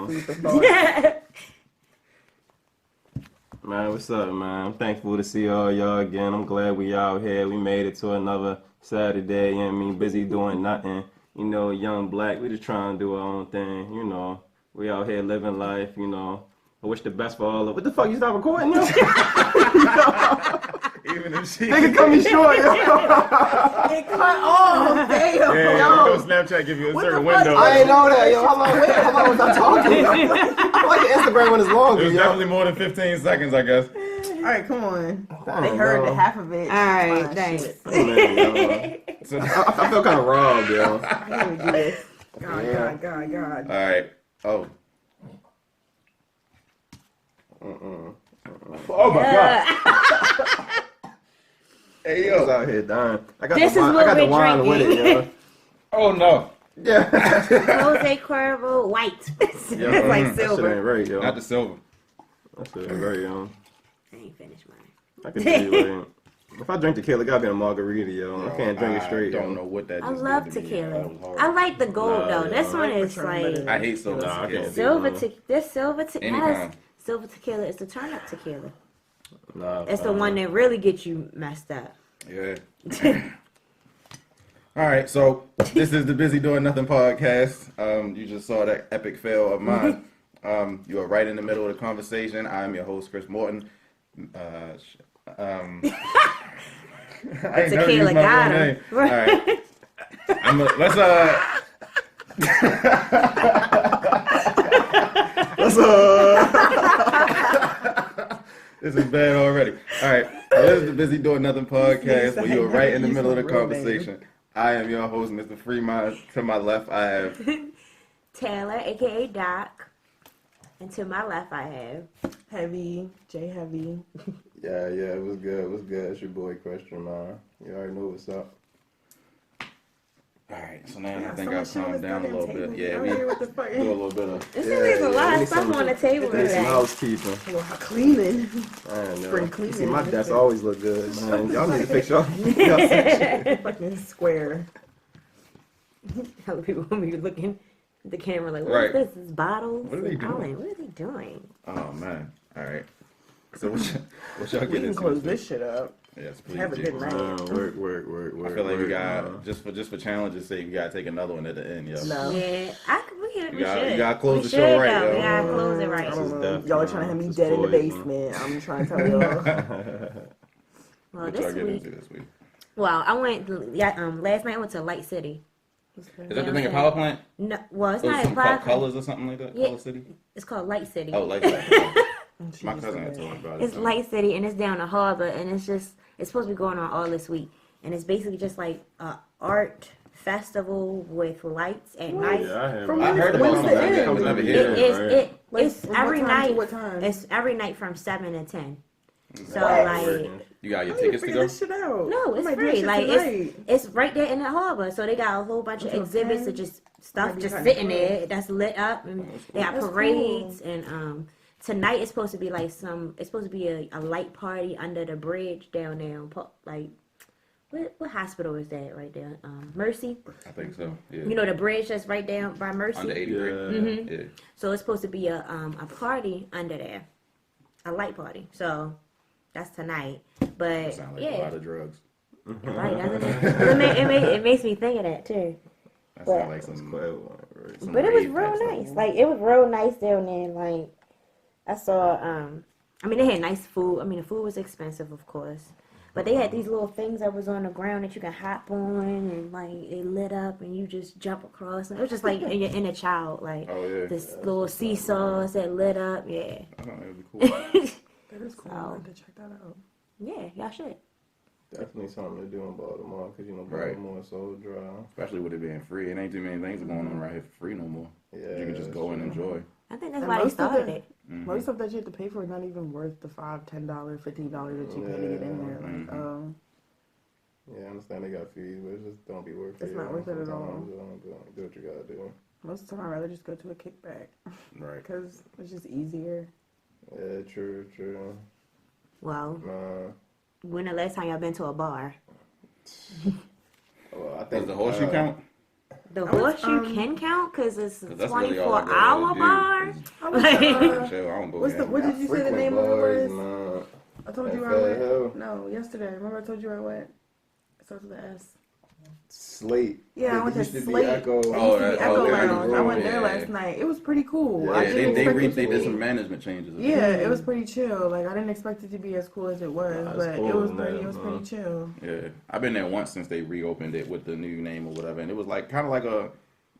Food for thought. Man, what's up, man? I'm thankful to see all y'all again. I'm glad we out here. We made it to another Saturday. You know what I mean? Busy doing nothing. You know, young black. We just trying to do our own thing. You know, we out here living life. You know, I wish the best for all of. What the fuck? You stop recording, yo? Even if she Nigga cut me short, yo. It cut off. Damn. yeah, Yo. Snapchat give you a What certain the fuck? window. I ain't know that, yo. How long was I talking? I like the Instagram one is longer, It was yo. definitely more than 15 seconds, I guess. All right, come on. Damn, They heard bro. the half of it. All right, Fine, thanks. shit. Man, yo. So, I feel kind of robbed, yo. I can't do this. God. all right. Oh. Oh my god. Hey, I was yo. out here dying. I got This the is wine, what I got the we're wine with it, drinking. yo. Oh, no. Yeah. Jose Cuervo white. It's like That shit silver. ain't right, yo. Not the silver. That shit ain't right, yo. I ain't finished mine. I can tell you what. If I drink tequila, it gotta be a margarita, yo. I can't drink it straight, I don't yo. know what that I just love did to me. tequila. That was horrible. I like the gold Nah, though. yeah. This one is Patron, I hate silver Nah, I tequila. can't. silver. man. This silver tequila. Any Yes, kind. silver tequila is the turn up tequila. Nah, It's the one that really gets you messed up. Yeah. All right, so this is the Busy Doing Nothing podcast. You just saw that epic fail of mine. You are right in the middle of the conversation. I'm your host, Chris Morton. I ain't never Tequila used my got real him. name. All right. Let's This is bad already. All right. This is the Busy Doing Nothing podcast where you are right in the middle of the conversation. I am your host, Mr. Fremont. To my left, I have Taylor, aka Doc, and to my left I have. Heavy. J Heavy. Yeah, it was good. It was good. It's your boy, Question, man. You already know what's up. All right, so now I Yeah, think so I've much shit on calmed this down a little goddamn bit. table. Yeah, I we don't hear what the fuck do a little bit of. This is a lot of stuff on the table Need some today. housekeeping. Well, cleaning. I don't know. Spring cleaning. See, my desk always look good, man. Y'all need to fix y'all section. Fucking square. How people want me looking at the camera like, what Right. is this? This bottles? What are they and doing? Colin, what are they doing? Oh man. All right. So what y'all We get can into? close this shit up. Yes, please. Have a do. good night. Work. I feel like we got man. just for challenge's sake, we gotta take another one at the end, yo. No. Yeah, we You should. gotta close We the show should, right, though. yo. We gotta close it I right. don't is know. death, Y'all are man. trying to have me This is dead in the poison. basement. I'm trying to tell y'all. Well, What y'all this get week, into this week? well, I went. Last night I went to Light City. Is that the thing at Power Plant? No, well, it's Oh, not some a private. colors or something like that? Yeah. Color City? It's called Light City. Oh, like that. She My used cousin to had be- told me about it. It's Light City, and it's down the harbor, and it's supposed to be going on all this week, and it's basically just like a art festival with lights at night. Yeah, I have. From I heard When's about the something like that. end? I was never It here. is- It's From every what time to night. what time? It's every night from 7 to 10. So What? like, You got your I need to tickets to figure go? this shit out. no, I it's might do free. that shit Like tonight. it's right there in the harbor. So they got a whole bunch of Until exhibits 10? of just stuff Might be just kinda sitting cool. there that's lit up, and they got That's parades and tonight it's supposed to be like it's supposed to be a light party under the bridge down there on like what hospital is that right there? Mercy. I think so. Yeah. You know the bridge that's right down by Mercy. Under 83. Mhm. Yeah. So it's supposed to be a party under there, a light party. So that's tonight. But Sound like a yeah, lot of drugs. right. Doesn't it? It makes me think of that too. That But- sound like some But it was rave real type stuff. nice. Like it was real nice down there. Like I saw. I mean, they had nice food. I mean, the food was expensive, of course. But they had these little things that was on the ground that you can hop on, and like it lit up, and you just jump across. And it was just like you're in a child, like Oh, yeah. this little seesaws that lit up. Yeah, I thought it would be cool. That is cool. So- I have to check that out. yeah, y'all should. Definitely something to do in Baltimore, because, you know, Right. Baltimore is so dry. Especially with it being free. It ain't too many things going on right here for free no more. Yeah, You can just that's go and true. enjoy. I think that's And why they most of started the- it. Mhm. Most of that you have to pay for is not even worth the $5, $10, $15 that you pay to get in there. Like, Mhm. Yeah, I understand they got fees, but it just don't be worth it. It's not worth it at all. Sometimes, do what you gotta do. most of the time, I'd rather just go to a kickback Right. because it's just easier. Yeah, true. Well, Nah. when the last time y'all been to a bar? Well, I Does think the horseshoe count? the horseshoe can count because it's a that's really all I go 24-hour there bar. to do. I was, uh, Chill, I don't go What's the, gamble. what did you say the name of it was? Nah. I told you At where I Fat Hill? went. No, yesterday. Remember I told you where I went? It starts with an S. Slate. Yeah, I went to Used be Slate. Echo. It used Oh, to be that- Echo oh, yeah, Lounge. I went there yeah. last night. It was pretty cool. Yeah, I Yeah, didn't they expect it to did be. some management changes. Yeah, it was pretty chill. Like I didn't expect it to be as cool as it was, Nah, it's but cool it was in pretty. there, It was man. pretty chill. Yeah, I've been there once since they reopened it with the new name or whatever, and it was like kind of like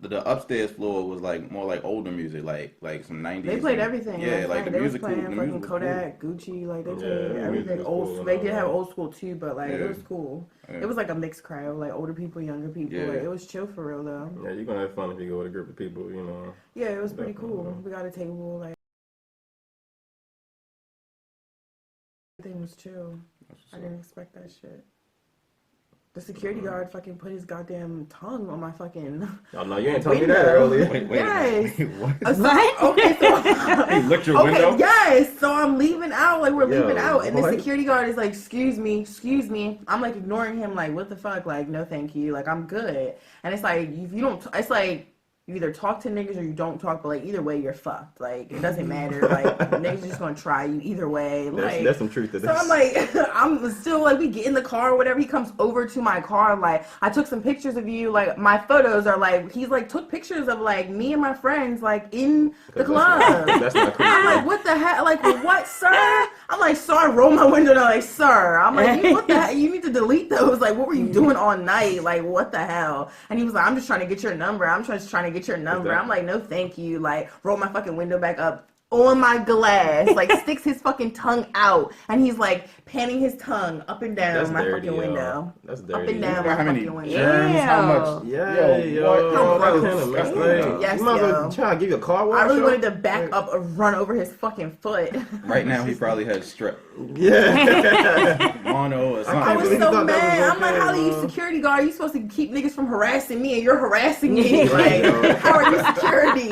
the upstairs floor was like more like older music, like some 90s. They played and- everything. Yeah, last like night. the They music. was playing The fucking music was Kodak, Gucci. Like they Yeah, played the music everything. was Old. cool and They all did have that. old school too, but like Yeah. it was cool. Yeah. It was like a mixed crowd, like older people, younger people. Yeah. Like it was chill for real though. Yeah, you're gonna have fun if you go with a group of people, you know. Yeah, it was pretty Definitely. cool. We got a table. Like everything was chill. I didn't expect that shit. The security guard fucking put his goddamn tongue on my fucking. Oh no, you ain't telling me window. that earlier. Wait, Yes. what? What? Okay, so He licked your okay, window? yes. So I'm leaving out, like we're Yo, leaving out, and what? the security guard is like, excuse me. I'm like ignoring him, like, what the fuck? Like, no, thank you. Like, I'm good. And it's like, if you don't, it's like, you either talk to niggas or you don't talk, but like either way, you're fucked. Like, it doesn't matter. Like, niggas just gonna try you either way. Like, There's some truth to this. so I'm like, I'm still like, we get in the car or whatever. He comes over to my car. Like, I took some pictures of you. Like, my photos are like, he's like, took pictures of like me and my friends, like in the club. That's not cool. I'm like, what the heck? Like, what, sir? I'm like, so I roll my window down, like, sir. I'm like, what the heck? You need to delete those. Like, what were you doing all night? Like, what the hell? And he was like, I'm just trying to get your number. I'm just trying to get your number. I'm like, no, thank you. Like, roll my fucking window back up on my glass. Like, sticks his fucking tongue out. And he's like, panning his tongue up and down That's my dirty, fucking yo. window. That's Up dirty. and down You know my how many fucking window. germs? How much? Yeah, yo. How That gross. kind of messed Yes, up. yes, You might as well yo. try to give you a car wash. I really yo. wanted to back up and run over his fucking foot. Right now, he probably has strep. Yeah. Mono or something. I was believe you so thought that mad. was I'm like, okay, how are you bro. security guard? You supposed to keep niggas from harassing me, and you're harassing me. Like, Yeah. how are you security?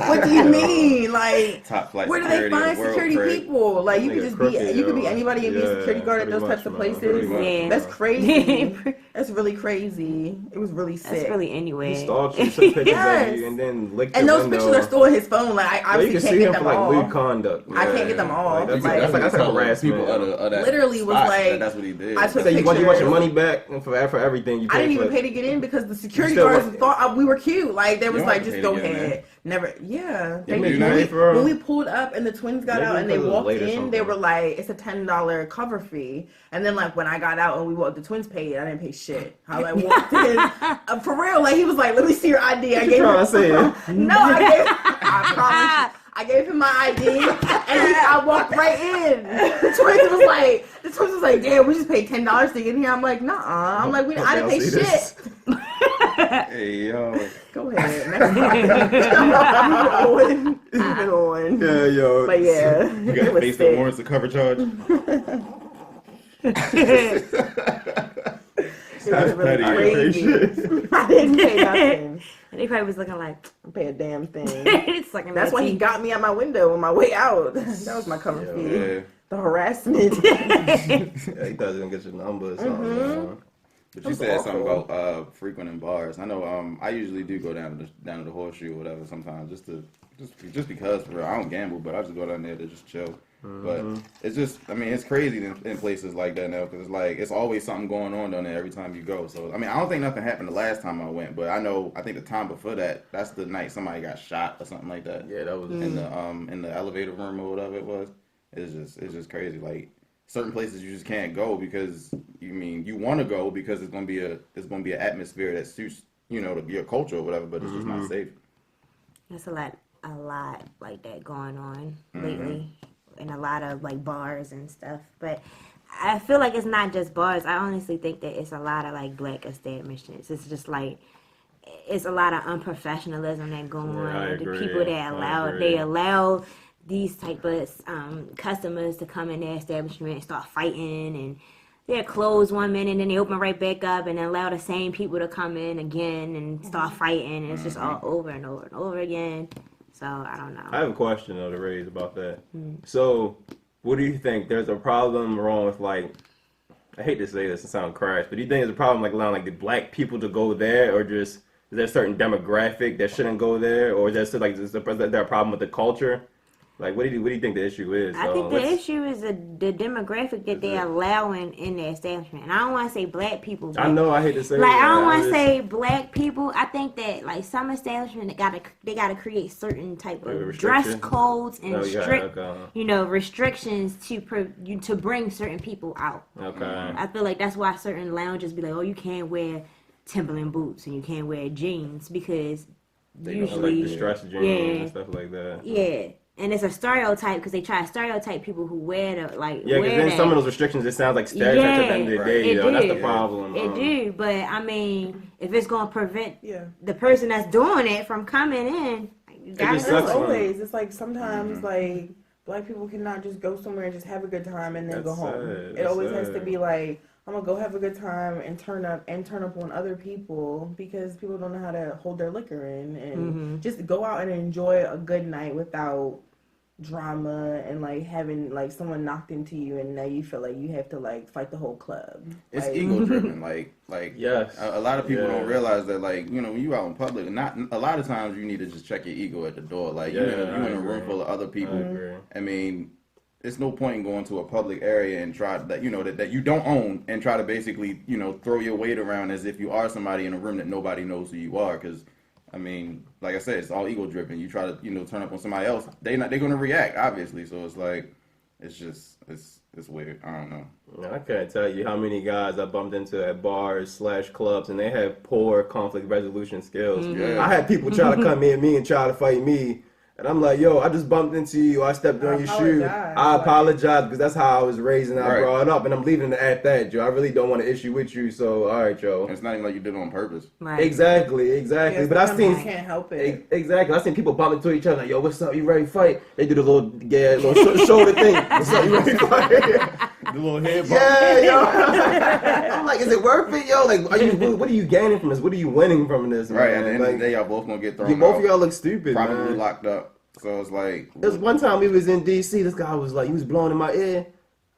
What do you mean? Like, Top flight where do they security, find world security credit. people? Like, you Nigga could just crooked, be, you could be yo. anybody and be a Yeah, security guard at pretty those types much, of man. Pretty places. much, Yeah. That's man. crazy. That's really crazy. It was really sick. That's really He anyway. stalked you, took pictures Yes. of you, and then licked And your those window. pictures are still in his phone. Like, I Yeah, you obviously can can't see get him them for like all. lewd conduct. I can't get them all. Like, that's Like- like harassment. People of that Literally was spot, like, that's what he did. I took So you want your pictures. money back and for everything you paid I didn't even for. pay to get in because the security still guards want- thought we were cute. Like they was don't like, have to just pay go to get in ahead. Never, yeah. Yeah, They you did. know, hey, for real. When we pulled up and the twins got Maybe out and they because it was walked late or in, they something. were like, it's a $10 cover fee. And then like when I got out and we walked, the twins paid. I didn't pay shit. I like walked in for real. Like he was like, let me see your ID. I you gave trying him. to say? No, I promise you. I gave him my ID and I walked right in. The twins was like, damn, we just paid $10 to get in here. I'm like, nah. I'm like, I didn't pay see shit. this. Hey, yo. Go ahead. Next topic. Moving on. Yeah, yo. But yeah, You it got was face that sick. warrants a cover charge? It was really petty. crazy. I didn't pay nothing. And they probably was looking like, I didn't pay a damn thing. it's like That's why he got me at my window on my way out. That was my cover fee. Yeah. The harassment. Yeah, he thought he was gonna get your number or something. man. But you That's said something awful. about frequenting bars. I know. I usually do go down to the horseshoe or whatever sometimes, just because for real. I don't gamble, but I just go down there to just chill. But it's just, I mean, it's crazy in places like that now because it's like it's always something going on down there every time you go. So I mean, I don't think nothing happened the last time I went, but I think the time before that, that's the night somebody got shot or something like that. Yeah, that was. In the elevator room or whatever it was. It's just crazy. Like certain places you just can't go because you want to go because it's gonna be an atmosphere that suits your culture or whatever, but it's just not safe. There's a lot like that going on lately, in a lot of like bars and stuff. But I feel like it's not just bars. I honestly think that it's a lot of like black establishments. It's just like it's a lot of unprofessionalism that go on. I The agree. people that allow these type of customers to come in their establishment and start fighting, and they're closed one minute and then they open right back up and then allow the same people to come in again and start fighting, and it's just all over and over and over again. So I don't know. I have a question though to raise about that. So, what do you think? There's a problem wrong with like? I hate to say this and sound crass, but do you think there's a problem like allowing like the black people to go there, or just is there a certain demographic that shouldn't go there, or is there a problem with the culture? Like, what do you think the issue is? I think the issue is the demographic that they're allowing in the establishment. And I don't want to say black people. But I know I hate to say like that. I don't want to say black people. I think that like some establishment they gotta create certain type of dress codes and strict restrictions to bring certain people out. Okay. I feel like that's why certain lounges be like, oh, you can't wear Timberland boots and you can't wear jeans because They usually like the stress jeans and stuff like that. Yeah. And it's a stereotype because they try to stereotype people who wear the Yeah, because then some of those restrictions, it sounds like stereotypes at the end of the day. That's the problem. It do, but I mean, if it's gonna prevent the person that's doing it from coming in, you gotta it's always. It's like sometimes like black people cannot just go somewhere and just have a good time and then go home. It always has to be like, I'm gonna go have a good time and turn up on other people because people don't know how to hold their liquor in and just go out and enjoy a good night without drama and like having like someone knocked into you and now you feel like you have to like fight the whole club. It's ego driven. Like yes, a lot of people don't realize that like when you out in public, not a lot of times you need to just check your ego at the door. Like you in a room full of other people. I mean, there's no point in going to a public area and try that that you don't own and try to basically throw your weight around as if you are somebody in a room that nobody knows who you are. Because I mean, like I said, it's all ego driven. You try to turn up on somebody else, they're gonna react obviously. So it's like it's weird. I don't know. I can't tell you how many guys I bumped into at bars / clubs and they have poor conflict resolution skills. I had people try to come in me and try to fight me. And I'm like, yo, I just bumped into you. I stepped on your shoe. I apologize because that's how I was raised and I brought up. And I'm leaving it at that, Joe. I really don't want to issue with you. So, all right, Joe. And it's not even like you did it on purpose. Right. Exactly. Yeah, but I seen can't help it. Exactly. I seen people bump into each other. Like, yo, what's up? You ready to fight? They do the little shoulder thing. What's up? You ready to fight? The little head bump. Yeah, yo. I'm like, is it worth it, yo? Like, what are you gaining from this? What are you winning from this? Right. Man? At the end of the day, y'all both gonna get thrown out. Both of y'all look stupid. Probably locked up. So it's like there's one time we was in DC. This guy was like, he was blowing in my ear.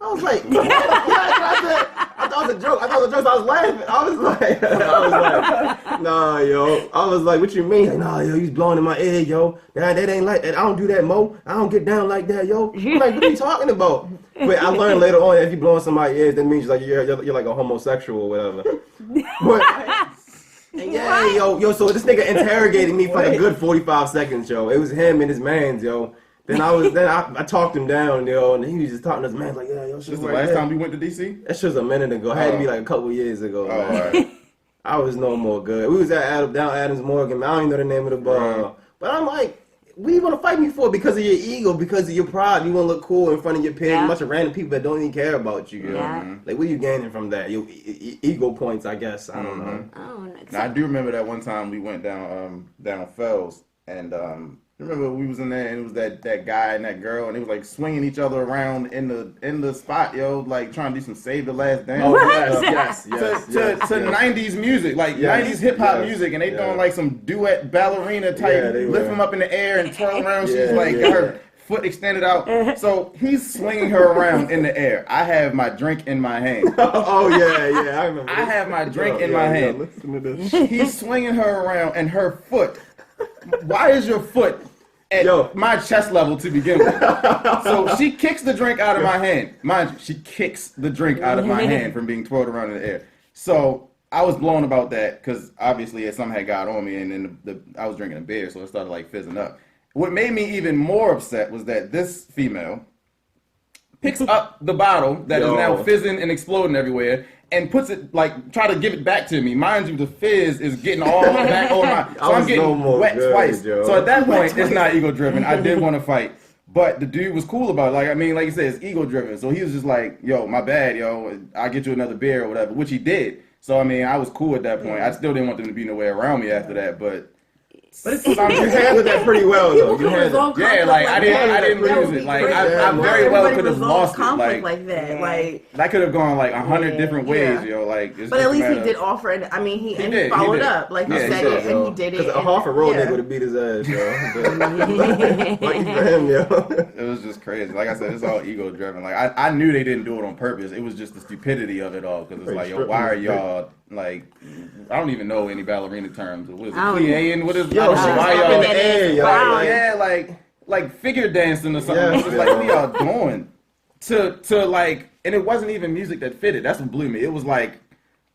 I was like, I thought it was a joke. I was laughing. I was like, nah, yo. I was like, what you mean? Like, nah, yo, he was blowing in my ear, yo. That ain't like that. I don't do that, Mo. I don't get down like that, yo. I'm like, what are you talking about? But I learned later on that if you blowing somebody's ears, that means like you're like a homosexual or whatever. But yeah, yo, so this nigga interrogated me for a good 45 seconds, yo. It was him and his mans, yo. Then I talked him down, yo, and he was just talking to his man like, yeah, yo, this is the last time we went to DC? That shit was a minute ago. It had to be like a couple years ago, man. All right. I was no more good. We was at down Adams Morgan, man. I don't even know the name of the bar. Right. But I'm like, what do you want to fight me for? Because of your ego, because of your pride. You want to look cool in front of your peers, a bunch of random people that don't even care about you. Like, what are you gaining from that? Your ego points, I guess. I don't know. Now, I do remember that one time we went down Fells, and remember we was in there, and it was that guy and that girl, and they was like swinging each other around in the spot, yo, like trying to do some Save the Last Dance. Oh, yes. To 90s music, like 90s hip hop music, and they doing like some duet ballerina type, lift them up in the air and twirl around. She's like got her foot extended out. So he's swinging her around in the air. I have my drink in my hand. Oh yeah, I remember. I have my drink in my hand. Listen to this. He's swinging her around, and her foot. Why is your foot at my chest level to begin with? So she kicks the drink out of my hand. Mind you, she kicks the drink out of my hand from being twirled around in the air. So I was blown about that because obviously something had got on me, and then I was drinking a beer, so it started like fizzing up. What made me even more upset was that this female picks up the bottle that is now fizzing and exploding everywhere and puts it, like, try to give it back to me. Mind you, the fizz is getting all back on my... So I'm getting wet twice. So at that point, it's not ego-driven. I did want to fight. But the dude was cool about it. Like, I mean, like you said, it's ego-driven. So he was just like, yo, my bad, yo. I'll get you another beer or whatever, which he did. So, I mean, I was cool at that point. I still didn't want them to be nowhere around me after that, but... But it's You handled that pretty well, though. You handled. Yeah, like I didn't that lose would it. be Like great. I Not very well everybody could have resolves lost it. conflict Like that. Like, that could have gone like 100 Yeah. different ways, Yeah. yo. Like, it's but just at a least he matter did of- offer it. I mean, he did, followed he did. up. Like, he Yeah, he said did, it and he did it. Because a and- half a road yeah. nigga would have beat his ass, yo. Lucky for him, yo. It was just crazy. Like I said, it's all ego driven. Like I knew they didn't do it on purpose. It was just the stupidity of it all. Because it's like, yo, why are y'all like? I don't even know any ballerina terms. What is it? I don't Plie-ing? What is? Yo, I don't she know was why up y'all. in the air, yo. Wow. Like, Yeah, like figure dancing or something. Yeah. It's just like, what are y'all doing? To like, and it wasn't even music that fitted. That's what blew me. It was like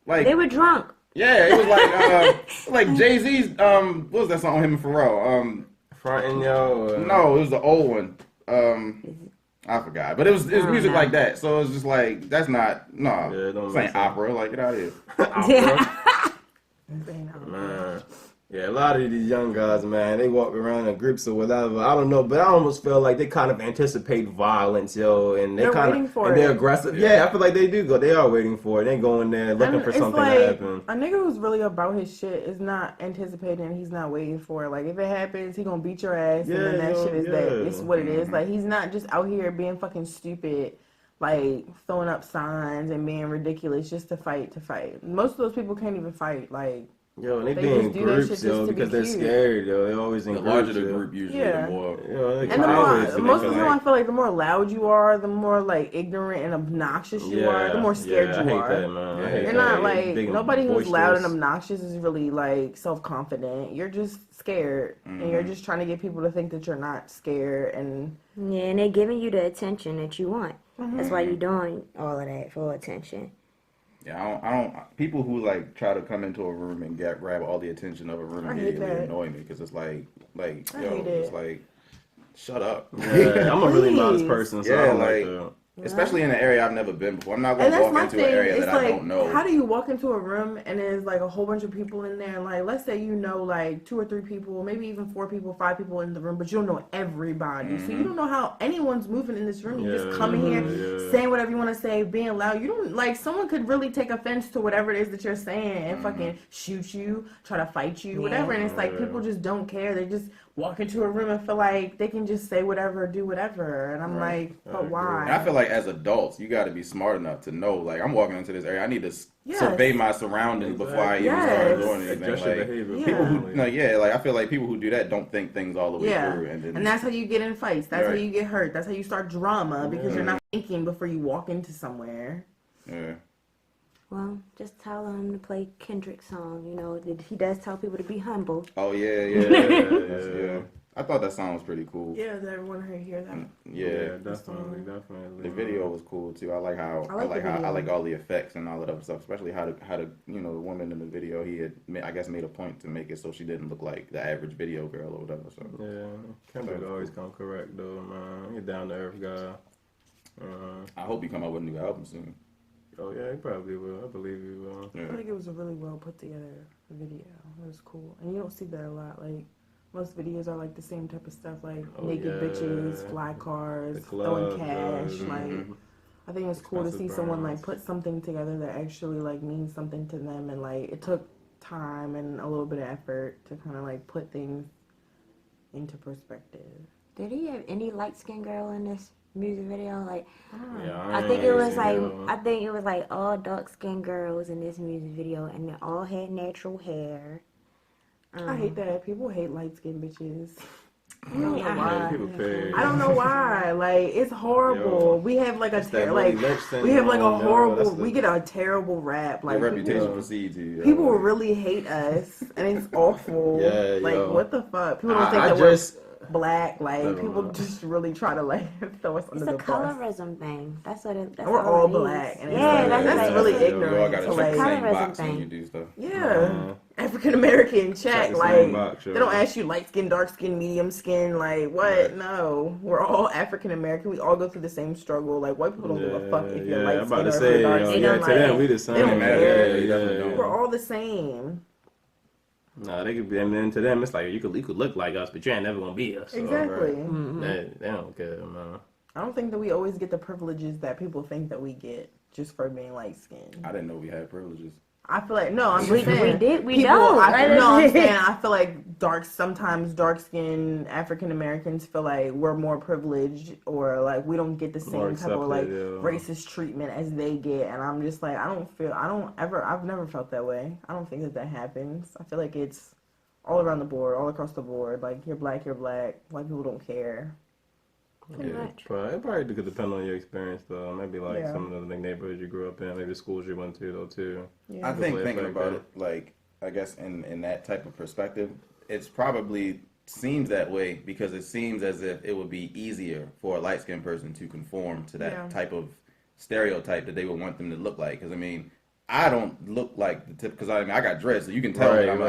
They were drunk. yeah, it was like Jay-Z's what was that song him and Pharrell? frontin', yo. No, it was the old one. I forgot, but it was music know. like that. So it's just like that's not Yeah, it don't this make ain't sense. opera. Like get out of here. Yeah. Man. Yeah, a lot of these young guys, man, they walk around in groups or whatever. I don't know, but I almost feel like they kind of anticipate violence, yo, and They're kind waiting of for and they're it. aggressive. Yeah, I feel like they do go. They are waiting for it. They go in there looking And for it's something like, to happen. a nigga who's really about his shit is not anticipating. He's not waiting for it. Like, if it happens, he gonna beat your ass, and then Yeah, that yo, shit is yeah. that. It's what it is. Like, he's not just out here being fucking stupid, like throwing up signs and being ridiculous just to fight. Most of those people can't even fight. Like, Yo, and they They be in just do that shit groups, just yo, to be because they're cute. scared, yo. They're always in The groups. larger the yo. group, usually Yeah. the more. Yo, they and the cowards, more, and most they of the feel time, I like- feel like the more loud you are, the more like ignorant and obnoxious you are, the more scared yeah, you I hate are. that, man. I Yeah. hate You're that. not You're like big and nobody who's loud and boisterous. obnoxious is really like self-confident. You're just scared, and you're just trying to get people to think that you're not scared. And Yeah, and they're giving you the attention that you want. That's why you're doing all of that for attention. Yeah, I don't. People who like try to come into a room and grab all the attention of a room I hate immediately that. annoy me because it's like I yo, hate it's it. like shut up. Yeah, I'm a really modest Please. person, so Yeah, I don't like- that. Especially in an area I've never been before. I'm not And gonna that's walk my into thing. an area It's that like, I don't know. how do you walk into a room and there's like a whole bunch of people in there? Like, let's say you know like 2 or 3 people, maybe even 4 people, 5 people in the room, but you don't know everybody. So you don't know how anyone's moving in this room. You just come in here saying whatever you want to say, being loud. You don't like someone could really take offense to whatever it is that you're saying and fucking shoot you, try to fight you, whatever. And it's like people just don't care. They just walk into a room and feel like they can just say whatever, do whatever. And I'm like, but why? And I feel like as adults, you got to be smart enough to know, like, I'm walking into this area. I need to Yes. survey my surroundings before I even start Yes. doing anything. Adjust your Like, behavior. Yeah. people who, like, I feel like people who do that don't think things all the way Yeah, through. And then, and that's how you get in fights. That's how Right. you get hurt. That's how you start drama because you're not thinking before you walk into somewhere. yeah. Well, just tell him to play Kendrick's song. You know, he does tell people to be humble. Oh, yeah. Yeah. I thought that song was pretty cool. Yeah, does everyone hear that? Yeah. definitely. The video was cool too. I like how I like the I video. like all the effects and all that other stuff. Especially how the the woman in the video, he had I guess made a point to make it so she didn't look like the average video girl or whatever. So Yeah, Kendrick always come correct though, man. He's down to earth guy. I hope he come out with a new album soon. Oh yeah, he probably will. I believe he will. I Yeah. feel like it was a really well put together video. It was cool, and you don't see that a lot. Like most videos are like the same type of stuff, like naked yeah. bitches, fly cars, The throwing club, cash. yeah. Like I think it's cool to see Expensive someone brands. like put something together that actually like means something to them, and like it took time and a little bit of effort to kind of like put things into perspective. Did he have any light skinned girl in this music video? Like, Yeah, I think it was ain't like seen I think it was like all dark skinned girls in this music video, and they all had natural hair. I hate that people hate light skinned bitches. I don't know I why. People pay. I don't know why. Like it's horrible. Yo, we have like a it's that like Willie Lynch we have like a syndrome, yo. horrible. That's the- We get a terrible rap. Like Your reputation people, precedes you. people really hate us, and it's awful. Yeah, like yo. what the fuck? People don't think I that just we're black. Like don't people know. just really try to like throw us It's under a the bus. colorism thing. That's what it. That's We're all all it is. black, and it's yeah, like- that's, that's like, really it's a- ignorant. You all gotta to, check the like- same Colorism box when thing. you do stuff. Yeah, African American check. the Like same box, they yo. don't ask you light skin, dark skin, medium skin. Like what? Right. No, we're all African American. We all go through the same struggle. Like white people don't give a fuck if you're light I'm skin about or to if you're say, dark yo, skin. yeah, Like, to them we the same. they don't matter. care. Yeah, they definitely don't. We're all the same. Nah, they could be, and then to them it's like you could look like us, but you ain't never gonna be us. So, Exactly. They don't care, man. I don't think that we always get the privileges that people think that we get just for being light skinned. I didn't know we had privileges. I feel like no, I'm We just saying we don't. I'm saying I feel like sometimes dark skinned African Americans feel like we're more privileged or like we don't get the same type of like racist treatment as they get, and I'm just like I've never felt that way. I don't think that happens. I feel like it's all around the board, all across the board. Like you're black, white people don't care. Pretty much. It probably could depend on your experience, though. Maybe like some of the big neighborhoods you grew up in, maybe the schools you went to, though, too. Yeah. I think thinking about it, like, I guess in that type of perspective, it's probably seems that way because it seems as if it would be easier for a light-skinned person to conform to that type of stereotype that they would want them to look like. Because, I mean, I don't look like the tip, because I mean, I got dreads, so you can tell that I'm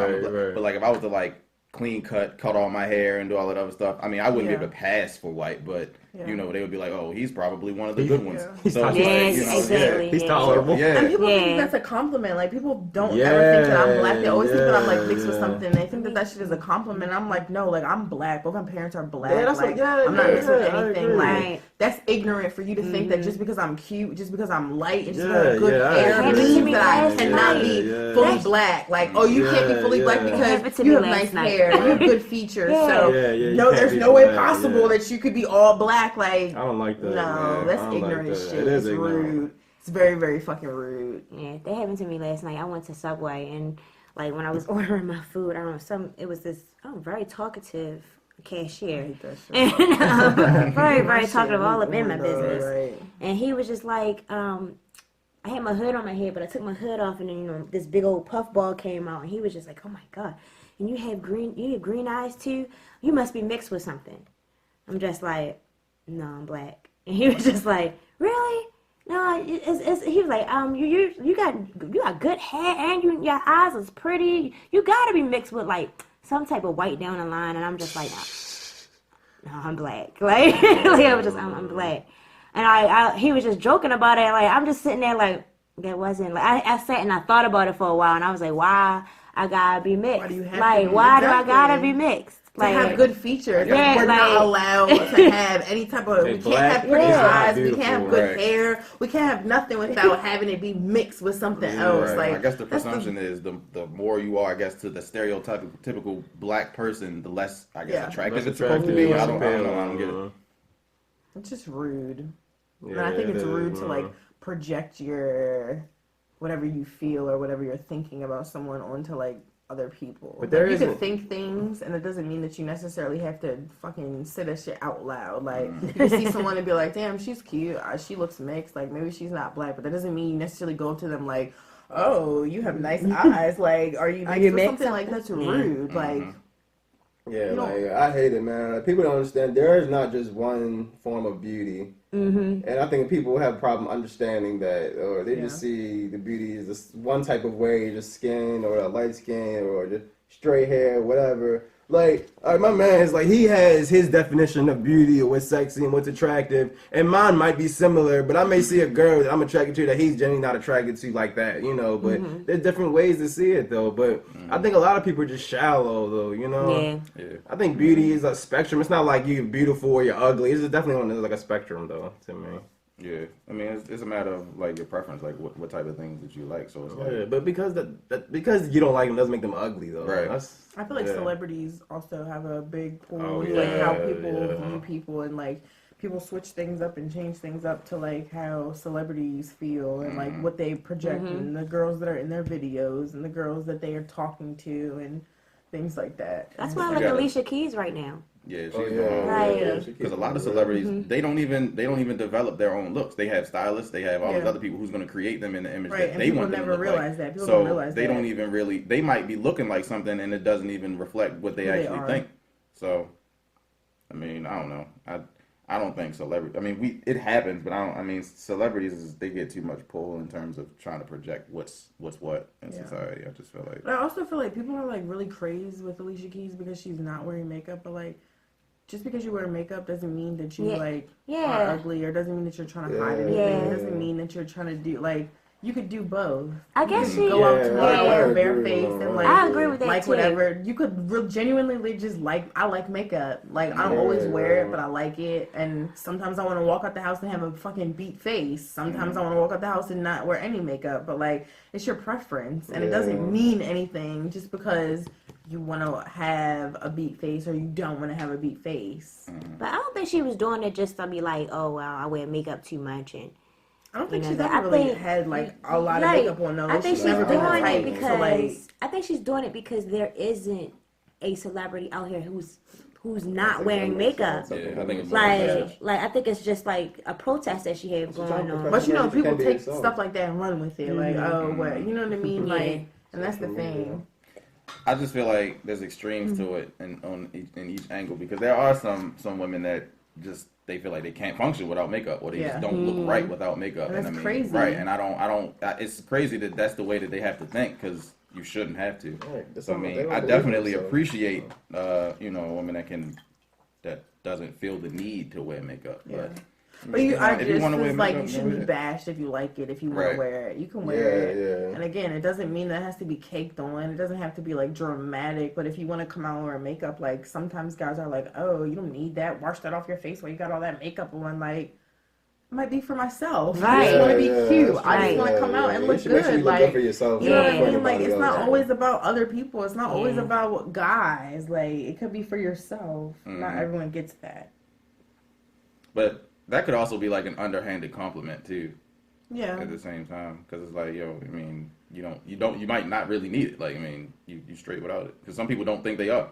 but like, if I was to, like, clean cut all my hair and do all that other stuff. I mean, I wouldn't be able to pass for white, but you know, they would be like, "Oh, he's probably one of the good ones." He's So exactly. He's tolerable. And people think that's a compliment. Like people don't ever think that I'm black. They always think that I'm like mixed with something. They think that shit is a compliment. I'm like, no, like I'm black. Both my parents are black. Yeah, that's like I'm not mixed with anything. Like that's ignorant for you to think that just because I'm cute, just because I'm light, and just because I have good hair, means that I cannot be fully black. Like, oh, you can't be fully black because you have nice hair, you have good features. So no, there's no way possible that you could be all black. Like I don't like that. No, that's ignorant as shit. It's rude. It's very, very fucking rude. Yeah, that happened to me last night. I went to Subway and like when I was ordering my food, I don't know, it was this very talkative cashier. I hate that shit. And very, very talkative, all up in my business. Right. And he was just like, I had my hood on my head, but I took my hood off and then, you know, this big old puff ball came out and he was just like, oh my God. And you have green eyes too? You must be mixed with something. I'm just like, no, I'm black. And he was just like, really? No, he was like, you got good hair and your eyes is pretty. You gotta be mixed with like some type of white down the line. And I'm just like, no, I'm black. Like, I was just, I'm black. And he was just joking about it. Like, I'm just sitting there like, that wasn't like, I sat and I thought about it for a while and I was like, why I gotta be mixed? Why do you have to be? Why do I gotta be mixed? Like, to have good features. Like, we're not allowed to have any type of. We can't have pretty eyes. We can't have good hair. We can't have nothing without having it be mixed with something else. Like, I guess the presumption is the more you are, I guess, to the typical black person, the less, I guess, attractive it's supposed to be. I don't know. I don't get it. It's just rude. And I think it's rude to like project your whatever you feel or whatever you're thinking about someone onto like other people. But you can think things, and it doesn't mean that you necessarily have to fucking say that shit out loud. Like, you can see someone and be like, damn, she's cute. She looks mixed. Like, maybe she's not black, but that doesn't mean you necessarily go up to them like, oh, you have nice eyes. Like, are you mixed? Something like that's rude. Like, yeah, like, I hate it, man. Like, people don't understand. There is not just one form of beauty. And I think people have a problem understanding that, or they just see the beauty is this one type of way, just skin, or a light skin, or just straight hair, whatever. Like, my man is like, he has his definition of beauty or what's sexy and what's attractive, and mine might be similar, but I may see a girl that I'm attracted to that he's generally not attracted to like that, you know, but there's different ways to see it, though, but I think a lot of people are just shallow, though, you know? Yeah. I think beauty is a spectrum. It's not like you're beautiful or you're ugly. It's definitely like a spectrum, though, to me. Yeah, I mean, it's a matter of like your preference, like what type of things that you like. So it's like, but because you don't like them doesn't make them ugly, though. Right. I feel like celebrities also have a big pull, like how people view people, and like people switch things up and change things up to like how celebrities feel and like what they project, and the girls that are in their videos and the girls that they are talking to and things like that. That's why I like Alicia Keys right now. Yeah, because a lot of celebrities they don't even develop their own looks. They have stylists, they have all these other people who's going to create them in the image that they want them to look like. People don't realize that. They don't even really. They might be looking like something, and it doesn't even reflect what they actually think. So, I mean, I don't know. I don't think celebrity. I mean, it happens, but I don't. I mean, celebrities they get too much pull in terms of trying to project what's what in society. I just feel like. But I also feel like people are like really crazy with Alicia Keys because she's not wearing makeup, but like. Just because you wear makeup doesn't mean that you are ugly, or doesn't mean that you're trying to hide anything. It doesn't mean that you're trying to do like you could do both. I guess You could go out tomorrow Yeah. with bare face and like I agree with that like too. whatever. You could genuinely just like I like makeup. Like I don't always wear it, but I like it. And sometimes I want to walk out the house and have a fucking beat face. Sometimes I want to walk out the house and not wear any makeup. But like it's your preference, and it doesn't mean anything just because you want to have a beat face or you don't want to have a beat face. But I don't think she was doing it just to be like, oh well, I wear makeup too much and. I don't think You she's know, ever I really think- had like a lot of Right. makeup on. No, I think she's never been the doing it type. because So, like, I think she's doing it because there isn't a celebrity out here who's not wearing makeup. Yeah, I think it's more of Like I think it's just like a protest that she had going on. but you know, You people can't be take yourself. stuff like that and run with it. Like, oh, what? You know what I mean? Yeah. Like, and that's the thing. I just feel like there's extremes to it in each angle because there are some women that just they feel like they can't function without makeup or they just don't look right without makeup. And that's I mean, crazy. right? And it's crazy that that's the way that they have to think because you shouldn't have to. Right. That's So I what they mean, don't I believe in definitely themselves. appreciate a woman that doesn't feel the need to wear makeup. Yeah. But But I if you just wanna wear was like, makeup, you go shouldn't be ahead. bashed if you like it. If you want to Right. wear it, you can wear it. Yeah. And again, it doesn't mean that it has to be caked on. It doesn't have to be like dramatic. But if you want to come out and wear makeup, like sometimes guys are like, oh, you don't need that. Wash that off your face while you got all that makeup on. Like, it might be for myself. I just Right. want to be Yeah, cute. that's I right. just want to come out and You look should make sure good. you look Like, good for yourself. you know what Yeah. I mean? Like, it's not always about other people. It's not always Yeah. about guys. Like, it could be for yourself. Not everyone gets that. But that could also be like an underhanded compliment too. Yeah. At the same time, because it's like, yo, I mean, you might not really need it. Like, I mean, you straight without it. Because some people don't think they are.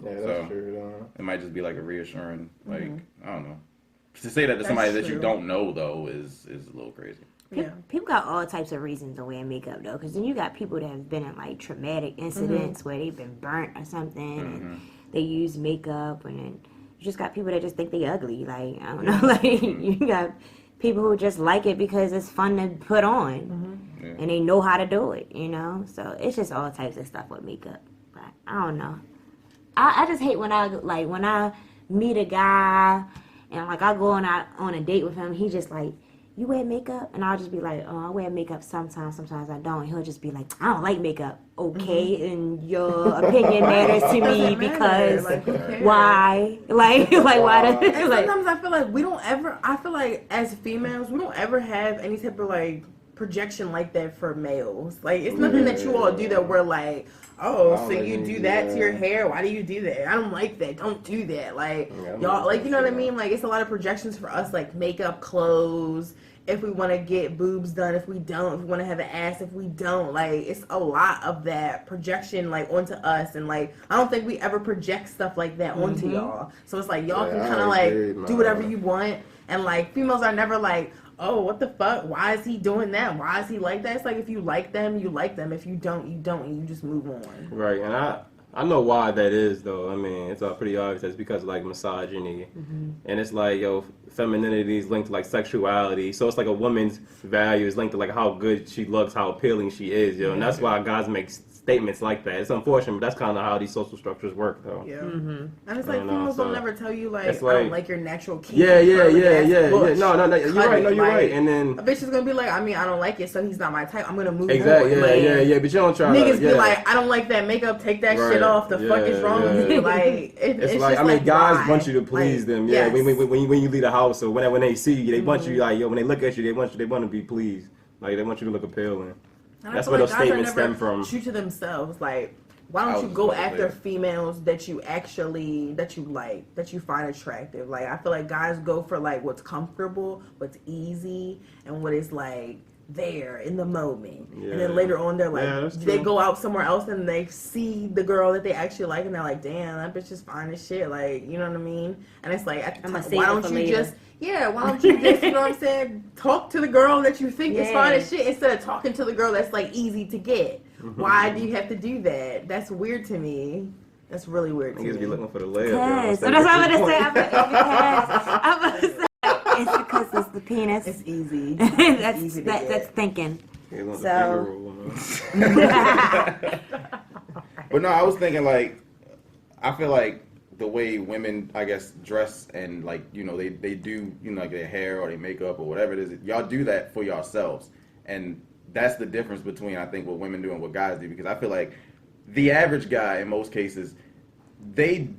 Yeah, that's So- true. Though. It might just be like a reassuring, like I don't know. To say that to somebody that you true. don't know though is a little crazy. Yeah. People got all types of reasons to wear makeup though, because then you got people that have been in like traumatic incidents where they've been burnt or something, and they use makeup, and then you just got people that just think they ugly. Like I don't know, like you got people who just like it because it's fun to put on, Yeah. and they know how to do it. You know, so it's just all types of stuff with makeup. But I don't know. I just hate when I meet a guy and like I go on a date with him, he just like, you wear makeup? And I'll just be like, oh, I wear makeup sometimes I don't. And he'll just be like, I don't like makeup. Okay, and your opinion matters to me Doesn't matter. because Like, who cares? why? Like why does And like sometimes I feel like I feel like as females, we don't ever have any type of like projection like that for males. Like it's nothing that you all do that we're like, oh, so you do that to your hair? Why do you do that? I don't like that. Don't do that. Like y'all, like you know what I mean? Like it's a lot of projections for us, like makeup, clothes. If we want to get boobs done, if we don't, if we want to have an ass, if we don't, like it's a lot of that projection like onto us, and like I don't think we ever project stuff like that onto y'all. So it's like y'all Yeah, can I kind of like agree, do whatever man. you want, and like females are never like, oh, what the fuck? Why is he doing that? Why is he like that? It's like if you like them, you like them. If you don't, you don't, and you just move on. Right, and I know why that is though. I mean, it's all pretty obvious. It's because of like misogyny, and it's like femininity is linked to like sexuality. So it's like a woman's value is linked to like how good she looks, how appealing she is, and that's why guys make statements like that. It's unfortunate, but that's kind of how these social structures work, though. Yeah. And it's like I know, females so don't never tell you like, it's I don't like- like your natural kink. Yeah. bush. No, you're Cut right. No, it. you're Like, right. And then a bitch is gonna be like, I mean, I don't like it, so he's not my type. I'm gonna move exactly, on. Like, yeah. But you don't try Niggas to. be like, I don't like that makeup. Take that Right. shit off. The fuck is wrong with Yeah. you? Like, It's like, just I mean, like, guys why? want you to please Like, them. Yeah, yes. when you leave the house or when they see you, they want you like, when they look at you, they want to be pleased. Like they want you to look appealing. And I That's feel where like those guys are statements never stem from. True to themselves. Like, why I don't was you just go about to after say. females that you actually that you like, that you find attractive? Like, I feel like guys go for like what's comfortable, what's easy, and what is like there in the moment. Yeah. And then later on, they're like, Yeah, that's they true. go out somewhere else and they see the girl that they actually like, and they're like, damn, that bitch is fine as shit. Like, you know what I mean? And it's like, at the I'ma time, save why it don't for you later. just why don't you just, you know what I'm saying, talk to the girl that you think is fine as shit instead of talking to the girl that's like easy to get? Why do you have to do that? That's weird to me. That's really weird to Niggas me. be looking for the layup. Yes, so that's what I'm gonna say. I'm gonna say it's because it's the penis. It's easy. that's easy to that's get. thinking. So. But no, I was thinking like, I feel like the way women, I guess, dress and like, they do, like their hair or their makeup or whatever it is, y'all do that for yourselves. And that's the difference between, I think, what women do and what guys do. Because I feel like the average guy, in most cases, they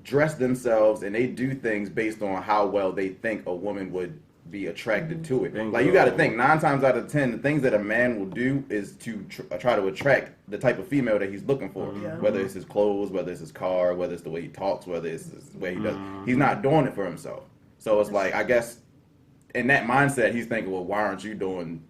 dress themselves and they do things based on how well they think a woman would be attracted to it. Like, you got to think, 9 times out of 10, the things that a man will do is to try to attract the type of female that he's looking for. Whether it's his clothes, whether it's his car, whether it's the way he talks, whether it's the way he does. He's not doing it for himself. So it's like, I guess, in that mindset, he's thinking, well, why aren't you doing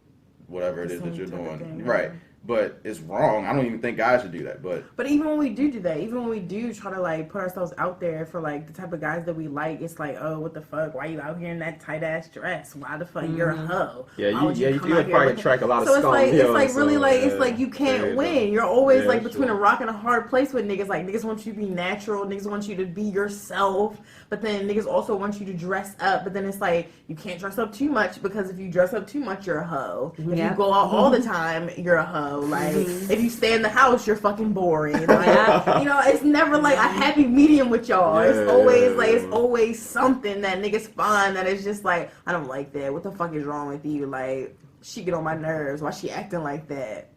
whatever it is that you're doing? Right. But it's wrong. I don't even think guys should do that. But even when we do that, even when we do try to like put ourselves out there for like the type of guys that we like, it's like, oh, what the fuck? Why you out here in that tight ass dress? Why the fuck you're a hoe? Yeah, you probably attract a lot of so scum. It's like really like it's like you can't win. You're always like between a rock and a hard place with niggas. Like niggas want you to be natural. Niggas want you to be yourself. But then niggas also want you to dress up. But then it's like you can't dress up too much because if you dress up too much, you're a hoe. If you go out all the time, you're a hoe. Like if you stay in the house, you're fucking boring. Like, you know, it's never like a happy medium with y'all. It's always something that niggas find that is just like, I don't like that. What the fuck is wrong with you? Like, she get on my nerves. Why she acting like that?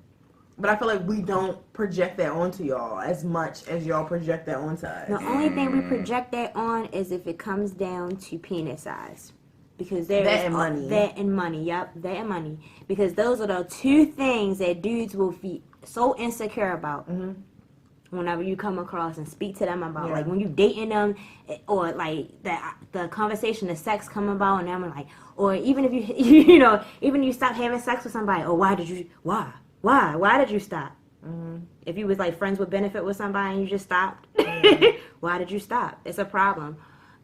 But I feel like we don't project that onto y'all as much as y'all project that onto us. The only thing we project that on is if it comes down to penis size. Because there is money. That and money, yep, that and money. Because those are the two things that dudes will be so insecure about. Whenever you come across and speak to them about, like when you dating them, or like the conversation, the sex come about, and I'm like, or even if you know, even if you stop having sex with somebody, or why did you stop? If you was like friends with benefit with somebody and you just stopped, why did you stop? It's a problem.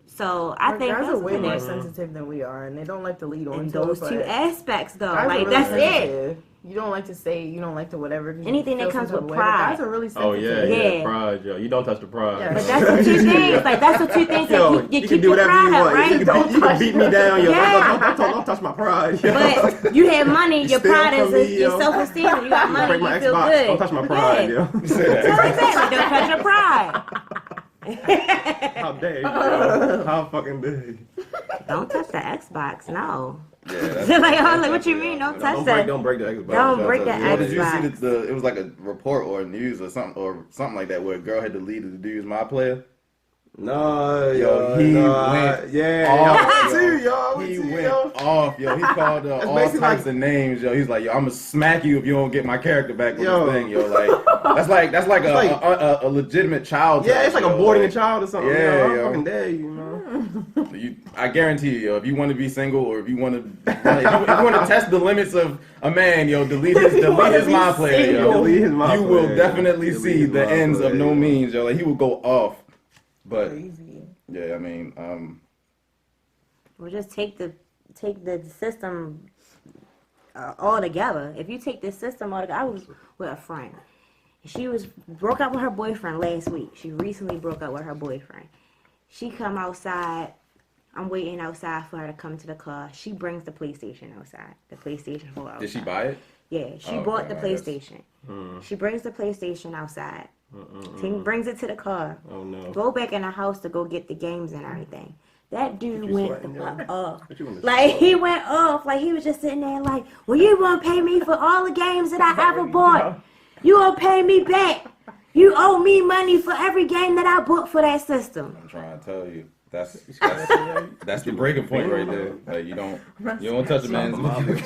So I think guys are way more sensitive than we are, and they don't like to lead on those two aspects, though. Like that's sensitive. It. You don't like to say you don't like to whatever. Anything that comes with pride. Guys are really sensitive. Oh yeah, pride, yo. You don't touch the pride. Yeah. But that's the two things. Like that's the two things that you keep your pride up, right? You can beat me down, yo. Don't touch my pride. Yo. But you have money. Your pride is your self-esteem. You got money. You feel good. Don't touch my pride, yo. So exactly, don't touch your pride. How dare you? How fucking dare you? Don't touch the Xbox, no. Yeah, like, what you mean? Don't touch that. Don't break the Xbox. Don't break the Xbox. Did you see it was like a report or news or something like that where a girl had deleted the dude's My Player? No, he went off. He went off, yo. He called all types of names, yo. He's like, yo, I'm gonna smack you if you don't get my character back on this thing, yo. Like that's like a legitimate child. Yeah, it's like aborting a child or something. Yeah, yo. I fucking dare you, man. I guarantee you, yo, if you want to be single or if you want to test the limits of a man, yo, delete his My Player, yo. You will definitely see the ends of no means, yo. Like he will go off. But Crazy. Yeah, I mean, We'll just take the system all together. If you take the system all together, I was with a friend. She broke up with her boyfriend last week. She recently broke up with her boyfriend. She come outside. I'm waiting outside for her to come to the car. She brings the PlayStation outside. The PlayStation 4 outside. Did she buy it? Yeah, she bought the PlayStation. She brings the PlayStation outside. She brings it to the car. Oh no. Go back in the house to go get the games and everything. That dude went the fuck off. Like he went off. Like he was just sitting there like, well, you gonna pay me for all the games that I ever bought. You gonna pay me back. You owe me money for every game that I bought for that system. I'm trying to tell you. That's the breaking point right there. Like you don't touch a man's money.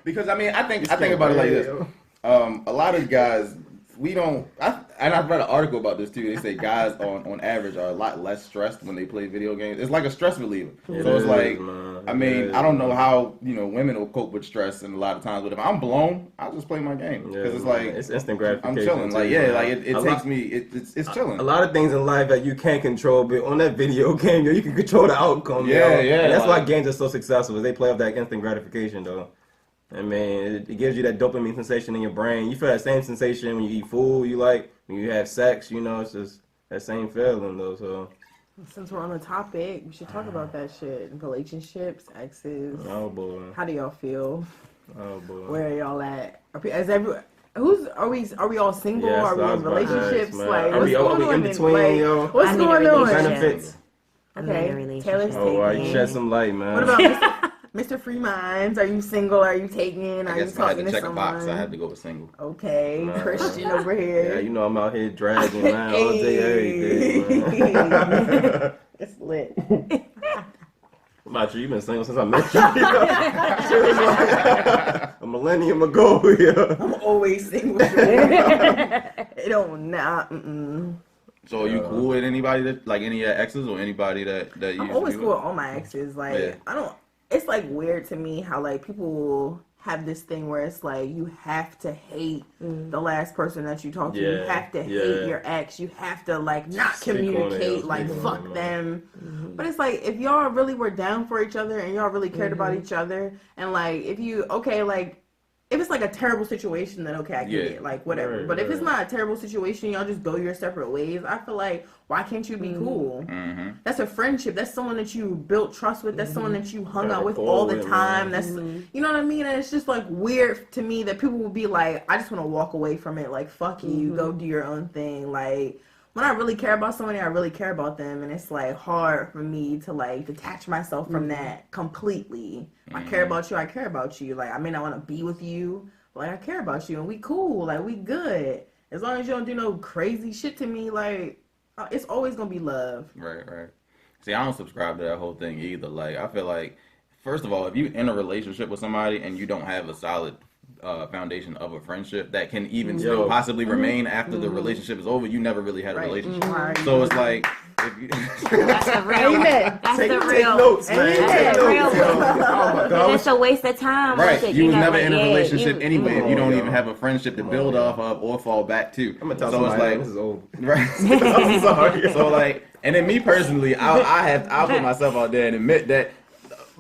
Because I mean I think about it like this. A lot of guys I've read an article about this too. They say guys on average are a lot less stressed when they play video games. It's like a stress reliever. So it's like, I mean, I don't know how women will cope with stress, and a lot of times, but if I'm blown, I'll just play my game because it's like it's instant gratification. I'm chilling. Like it takes me. It's chilling. A lot of things in life that you can't control, but on that video game, you can control the outcome. Yeah. And that's why games are so successful. Is they play off that instant gratification though. I mean, it gives you that dopamine sensation in your brain. You feel that same sensation when you eat food you like, when you have sex, it's just that same feeling, though, so. Since we're on the topic, we should talk about that shit. Relationships, exes. Oh, boy. How do y'all feel? Oh, boy. Where are y'all at? Are we all single? Yes, are we in relationships? Like, are we in between, yo? What's going on? Benefits. I'm in a relationship. Taylor's all right, shed some light, man. What about Mr. Free Minds, are you single? Are you taken? I Are you guess if I had talking to to check a box, I someone? had to go with single. Okay, Nah. Christian over here. Yeah, you know I'm out here dragging, man, all day, every day, man. It's lit. What about you? You been single since I met you. Shit was like a millennium ago. Yeah. I'm always single. It don't not. So are you cool with anybody that, like any of your exes or anybody that you I'm used always to be cool with? with all my exes. Like Yeah. I don't. It's like weird to me how like people have this thing where it's like you have to hate the last person that you talk to. You Yeah, have to yeah. hate your ex. You have to like not Speak on it, communicate. yeah, Like speak on fuck it, them. But it's like if y'all really were down for each other and y'all really cared about each other and like if you like. If it's like a terrible situation, then okay, I get it, like whatever. Right, but if it's right. not a terrible situation, y'all just go your separate ways. I feel like why can't you be cool? Mm-hmm. That's a friendship. That's someone that you built trust with. That's someone that you hung Got out with rapport all the with, time. man. That's you know what I mean. And it's just like weird to me that people will be like, I just want to walk away from it. Like fuck you, go do your own thing. Like when I really care about somebody, I really care about them, and it's like hard for me to like detach myself from that completely. If I care about you, I care about you. Like I may not want to be with you. Like I care about you and we cool, like we good. As long as you don't do no crazy shit to me, like it's always gonna be love. Right. See, I don't subscribe to that whole thing either. Like, I feel like, first of all, if you're in a relationship with somebody and you don't have a solid foundation of a friendship that can even still possibly remain after the relationship is over, you never really had a Right. relationship. Right. So it's like, if you, That's the real. Amen. That's Take the take real. notes, man. Amen. Take That's the real notes, yo. Oh my God. It's a waste of time. right, with it, you was know, never like, in a yeah, relationship you- anyway if you don't yeah. even have a friendship to build off of or fall back to. I'm gonna tell so it's somebody like, this is over. right. I'm sorry. So like, and then me personally, I'll put myself out there and admit that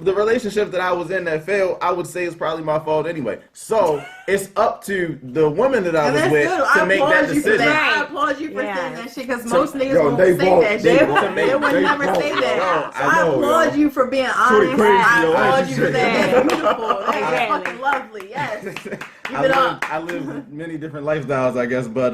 the relationship that I was in that failed, I would say is probably my fault anyway. So it's up to the woman that I And was that's with good. to make that you for decision. that. I applaud you for Yeah. saying that shit because most niggas yo, won't they say won't. that They shit. won't. They would They never won't. say that. Yo, So I I know, applaud yo. you for being Pretty honest. crazy, I yo. applaud you for that. That's beautiful. That's Exactly. fucking lovely. Yes. Give I it up. live many different lifestyles, I guess, but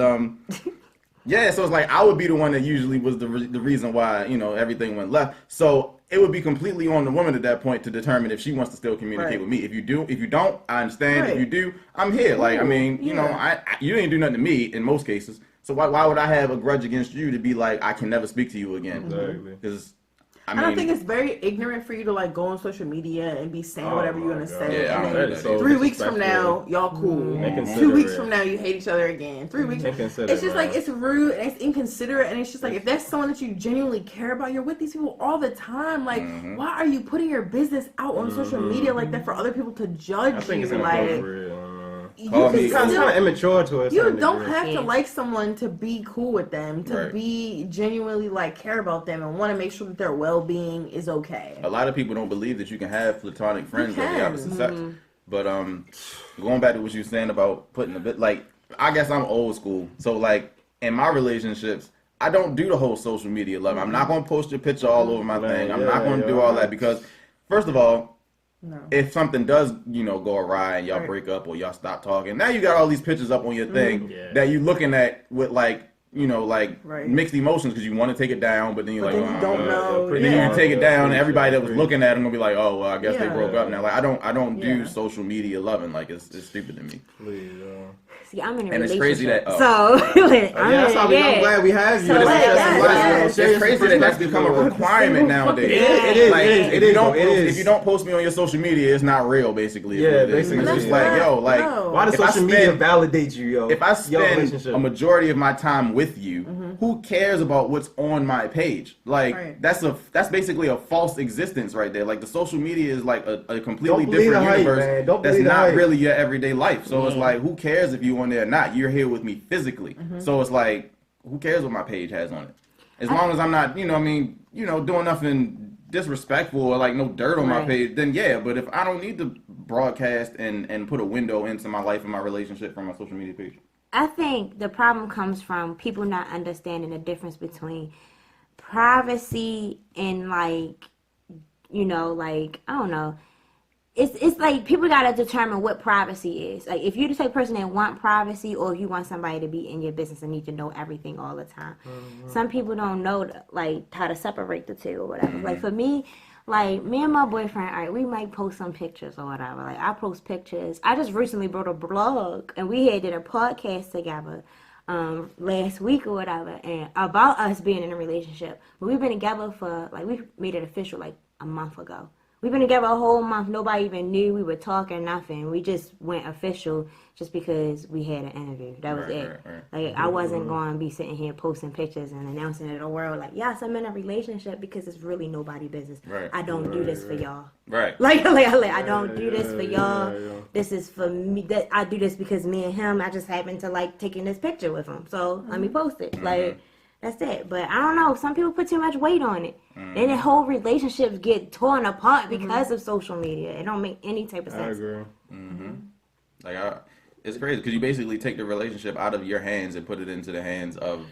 yeah. So it's like I would be the one that usually was the reason why everything went left. So it would be completely on the woman at that point to determine if she wants to still communicate Right. with me. If you don't, I understand. Right. If you do, I'm here. Like I mean, Yeah. you didn't do nothing to me in most cases. So why would I have a grudge against you to be like I can never speak to you again? Exactly. Because And I think it's very ignorant for you to like go on social media and be saying Oh whatever you my want to God. say. Yeah, I and don't then know that. So 3 weeks from disrespectful. now, y'all cool. Inconsiderate. 2 weeks from now, you hate each other again. 3 weeks. Inconsiderate, It's just like man. it's rude and it's inconsiderate and it's just like if that's someone that you genuinely care about, you're with these people all the time. Like, why are you putting your business out on social media like that for other people to judge I think you? it's Like, inappropriate. you Call can me- It's kind still- of immature to a you certain don't degree. have to Yeah. like someone to be cool with them, to Right. be genuinely like care about them and want to make sure that their well-being is okay. a lot of people don't believe that you can have platonic friends of the can. opposite sex. But going back to what you were saying about putting a bit like I guess I'm old school. So like in my relationships, I don't do the whole social media love. I'm not gonna post your picture all over my thing. I'm not gonna do all that because first of all, No. if something does, go awry and y'all Right. break up or y'all stop talking, now you got all these pictures up on your thing Yeah. that you looking at with like Right. mixed emotions because you want to take it down, but then you're But like, then you don't know. But then Yeah. you take it down, and everybody that was looking at them gonna be like, "Oh, well, I guess they Yeah. broke up now." Like, I don't do Yeah. social media loving. Like, it's stupid to me. Please, See, I'm in a And it's relationship. crazy that- So, I'm I'm glad we have you. So, This is like, just yes, a lot of yes. It's crazy that that's become a requirement nowadays. It is, Like, it is, if it you is, don't it post, is. if you don't post me on your social media, it's not real. Basically, is Yeah, what it is. basically, It's But just that's like, not- yo, like, no. Why does If I social media spend- validate you, yo? if I Your spend relationship. a majority of my time with you, who cares about what's on my page? Like Right. that's basically a false existence right there. Like the social media is like a completely Don't believe different the hype, universe man. Don't that's believe the not hype. really your everyday life. So it's like who cares if you on there or not? You're here with me physically. So it's like who cares what my page has on it? As long as I'm not, doing nothing disrespectful or like no dirt on my Right. page, then yeah. But if I don't need to broadcast and put a window into my life and my relationship from my social media page. I think the problem comes from people not understanding the difference between privacy and I don't know. It's like people gotta determine what privacy is. Like if you're the type of person that want privacy, or if you want somebody to be in your business and need to know everything all the time. Some people don't know like how to separate the two or whatever. Like for me, like me and my boyfriend, all right, we might post some pictures or whatever. Like I post pictures. I just recently wrote a blog and we had did a podcast together last week or whatever, and about us being in a relationship. But we've been together for like we made it official like a month ago. We've been together a whole month. Nobody even knew we were talking, nothing. We just went official just because we had an interview. That was it. Right. Like, I wasn't going to be sitting here posting pictures and announcing to the world, like, yes, I'm in a relationship, because it's really nobody's business. Right. I don't do this for y'all. Right. Like I don't do this for y'all. Yeah. This is for me. That I do this because me and him, I just happen to like taking this picture with him. So let me post it. Like, that's it. But I don't know. Some people put too much weight on it. Then the whole relationships get torn apart because of social media. It don't make any type of sense. I agree. Like, it's crazy because you basically take the relationship out of your hands and put it into the hands of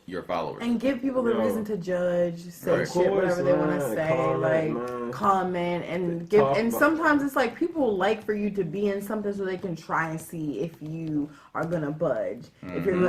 your followers. And give people the reason to judge, say shit, whatever they want to say, comment, and give. And sometimes it's like people like for you to be in something so they can try and see if you are gonna budge, if you're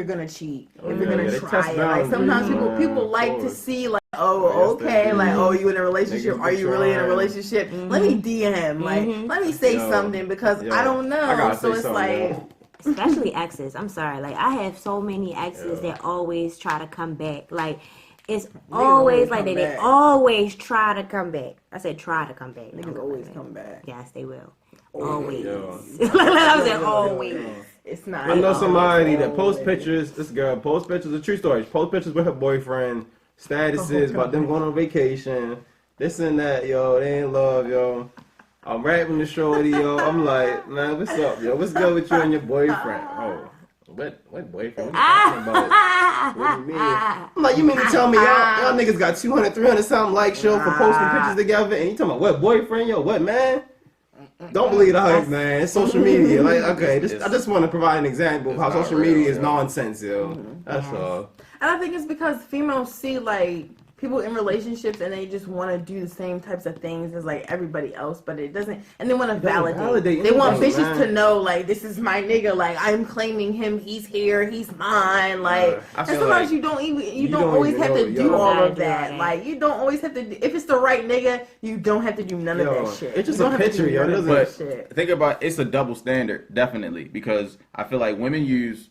gonna cheat, if you're gonna try it. Like sometimes people like to see like, oh, okay, like, oh, you in a relationship? Are you really in a relationship? Let me DM him, like, let me say something because I don't know. So it's like. Especially exes. I'm sorry. Like, I have so many exes that always try to come back. Like, it's always like that. They always try to come back. I said try to come back. Niggas always come back. Yes, they will. Always. Like I was saying, always. It's not. I know somebody that posts pictures. This girl posts pictures. A true story. She posts pictures with her boyfriend. Statuses about them going on vacation. This and that, yo. They in love, yo. I'm rapping the shorty, yo. I'm like, man, what's up, yo? What's good with you and your boyfriend? Oh, what boyfriend? What you talking about? What do you mean? I'm like, you mean to tell me y'all niggas got 200, 300 something likes, yo, for posting pictures together, and you talking about what boyfriend, yo? What, man? Don't believe the hype, man. It's social media. Like, okay, I just want to provide an example of how social media is nonsense, yo. That's all. And I think it's because females see, like, people in relationships and they just want to do the same types of things as like everybody else, but it doesn't, and they want to validate. They want bitches to know, like, this is my nigga, like, I'm claiming him, he's here, he's mine, like, and sometimes like you don't always have to do all of that. Like, you don't always have to if it's the right nigga, you don't have to do none of that shit. It's just a picture, yo. But think about it's a double standard, definitely, because I feel like women use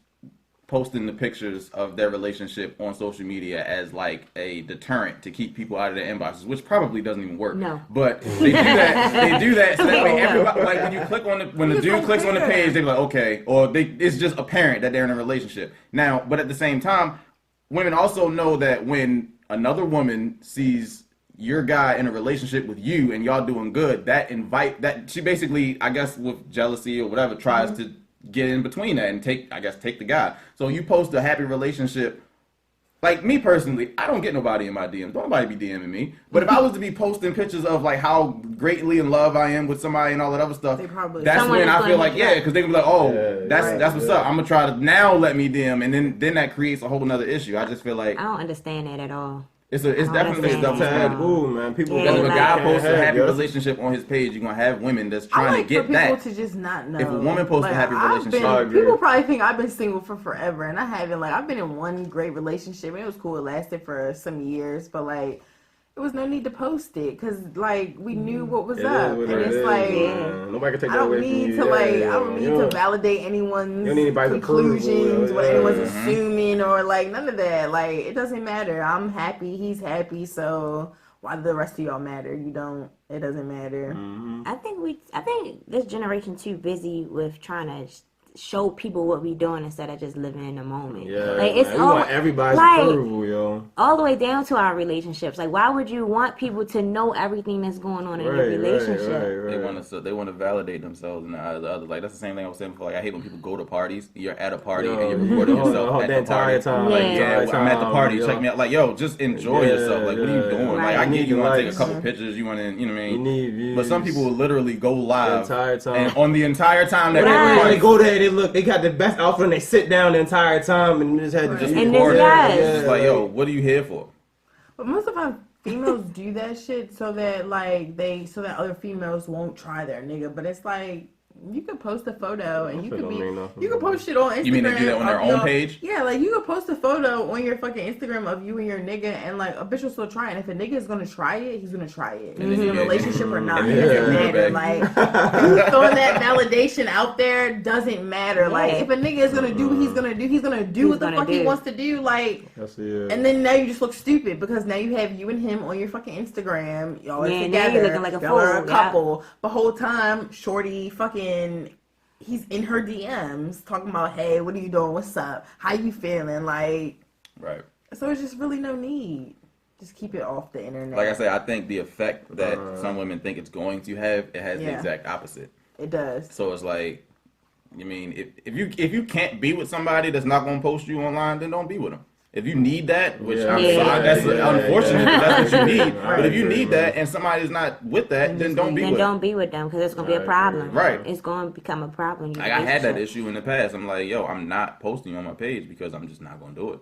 posting the pictures of their relationship on social media as like a deterrent to keep people out of their inboxes, which probably doesn't even work. No. But they do that. They do that so that way everybody, like when you click on when the dude clicks on the page, they're like, okay, or it's just apparent that they're in a relationship. Now, but at the same time, women also know that when another woman sees your guy in a relationship with you and y'all doing good, that she basically, I guess with jealousy or whatever, tries to get in between that and take the guy. So you post a happy relationship. Like me personally, I don't get nobody in my DMs. Don't nobody be DMing me. But if I was to be posting pictures of like how greatly in love I am with somebody and all that other stuff, that's when I feel like, because they can be like, oh, that's what's up. I'm gonna try to now let me DM, and then that creates a whole nother issue. I just feel like I don't understand that at all. It's definitely a double taboo, man. People because if a guy posts a happy relationship on his page, you're gonna have women that's trying to get that. I like for people to just not know. If a woman posts a happy relationship, people probably think I've been single for forever, and I haven't. Like, I've been in one great relationship, and it was cool. It lasted for some years, but like, there was no need to post it because like we knew what was up, and it's like nobody can take that away from you. I don't need to validate anyone's conclusions, what anyone's assuming, or like none of that. Like, it doesn't matter. I'm happy. He's happy. So why do the rest of y'all matter? You don't. It doesn't matter. I think this generation too busy with trying to show people what we doing instead of just living in the moment. Yeah, like it's we want everybody's approval, yo. All the way down to our relationships. Like, why would you want people to know everything that's going on in your relationship? Right. They want to validate themselves in the eyes of others. Like, that's the same thing I was saying before. Like, I hate when people go to parties. You're at a party and you're recording yourself at the entire time. Like, I'm at the party. Check me out. Like, yo, just enjoy yourself. Like, what are you doing? Like, I get you want to take a couple pictures. You want to, you know what I mean? You need views. But some people will literally go live the entire time. and on the entire time that they go there. They got the best outfit and they sit down the entire time and just had to just record it. It's like, yo, what are you here for? But most of the time, females do that shit so that other females won't try their nigga. But it's like, You could post a photo and you That could don't mean nothing. you could post shit on Instagram. You mean they do that on their of own y'all- page? Yeah, like you could post a photo on your fucking Instagram of you and your nigga, and like a bitch will still try it. And if a nigga is gonna try it, he's gonna try it. And Is then he in a you get- relationship or not? and It then you doesn't get matter. it Like you throwing that validation out there doesn't matter. Like Yeah. if a nigga is gonna do what he's gonna do, he's gonna do He's what the gonna fuck he do. wants to do. Like. That's it. And then now you just look stupid because now you have you and him on your fucking Instagram. Y'all are Yeah, now together. you're looking like a Y'all are a fool, yeah. couple. The whole time, Shorty fucking, he's in her DMs talking about, hey, what are you doing? What's up? How you feeling? Like, Right. so it's just really no need. Just keep it off the internet. Like I said, I think the effect that some women think it's going to have, it has the Yeah. exact opposite. It does. So it's like, I mean, if you can't be with somebody that's not going to post you online, then don't be with them. If you need that, which Yeah. I'm Yeah. sorry, that's Yeah. unfortunate, but that's what you need. I But if you agree, need man. that and somebody's not with that, then don't be Then with don't them. be with them because it's gonna be I a agree. problem. Right. It's going to become a problem. in your Like I had that relationship. issue in the past. I'm like, yo, I'm not posting you on my page because I'm just not going to do it.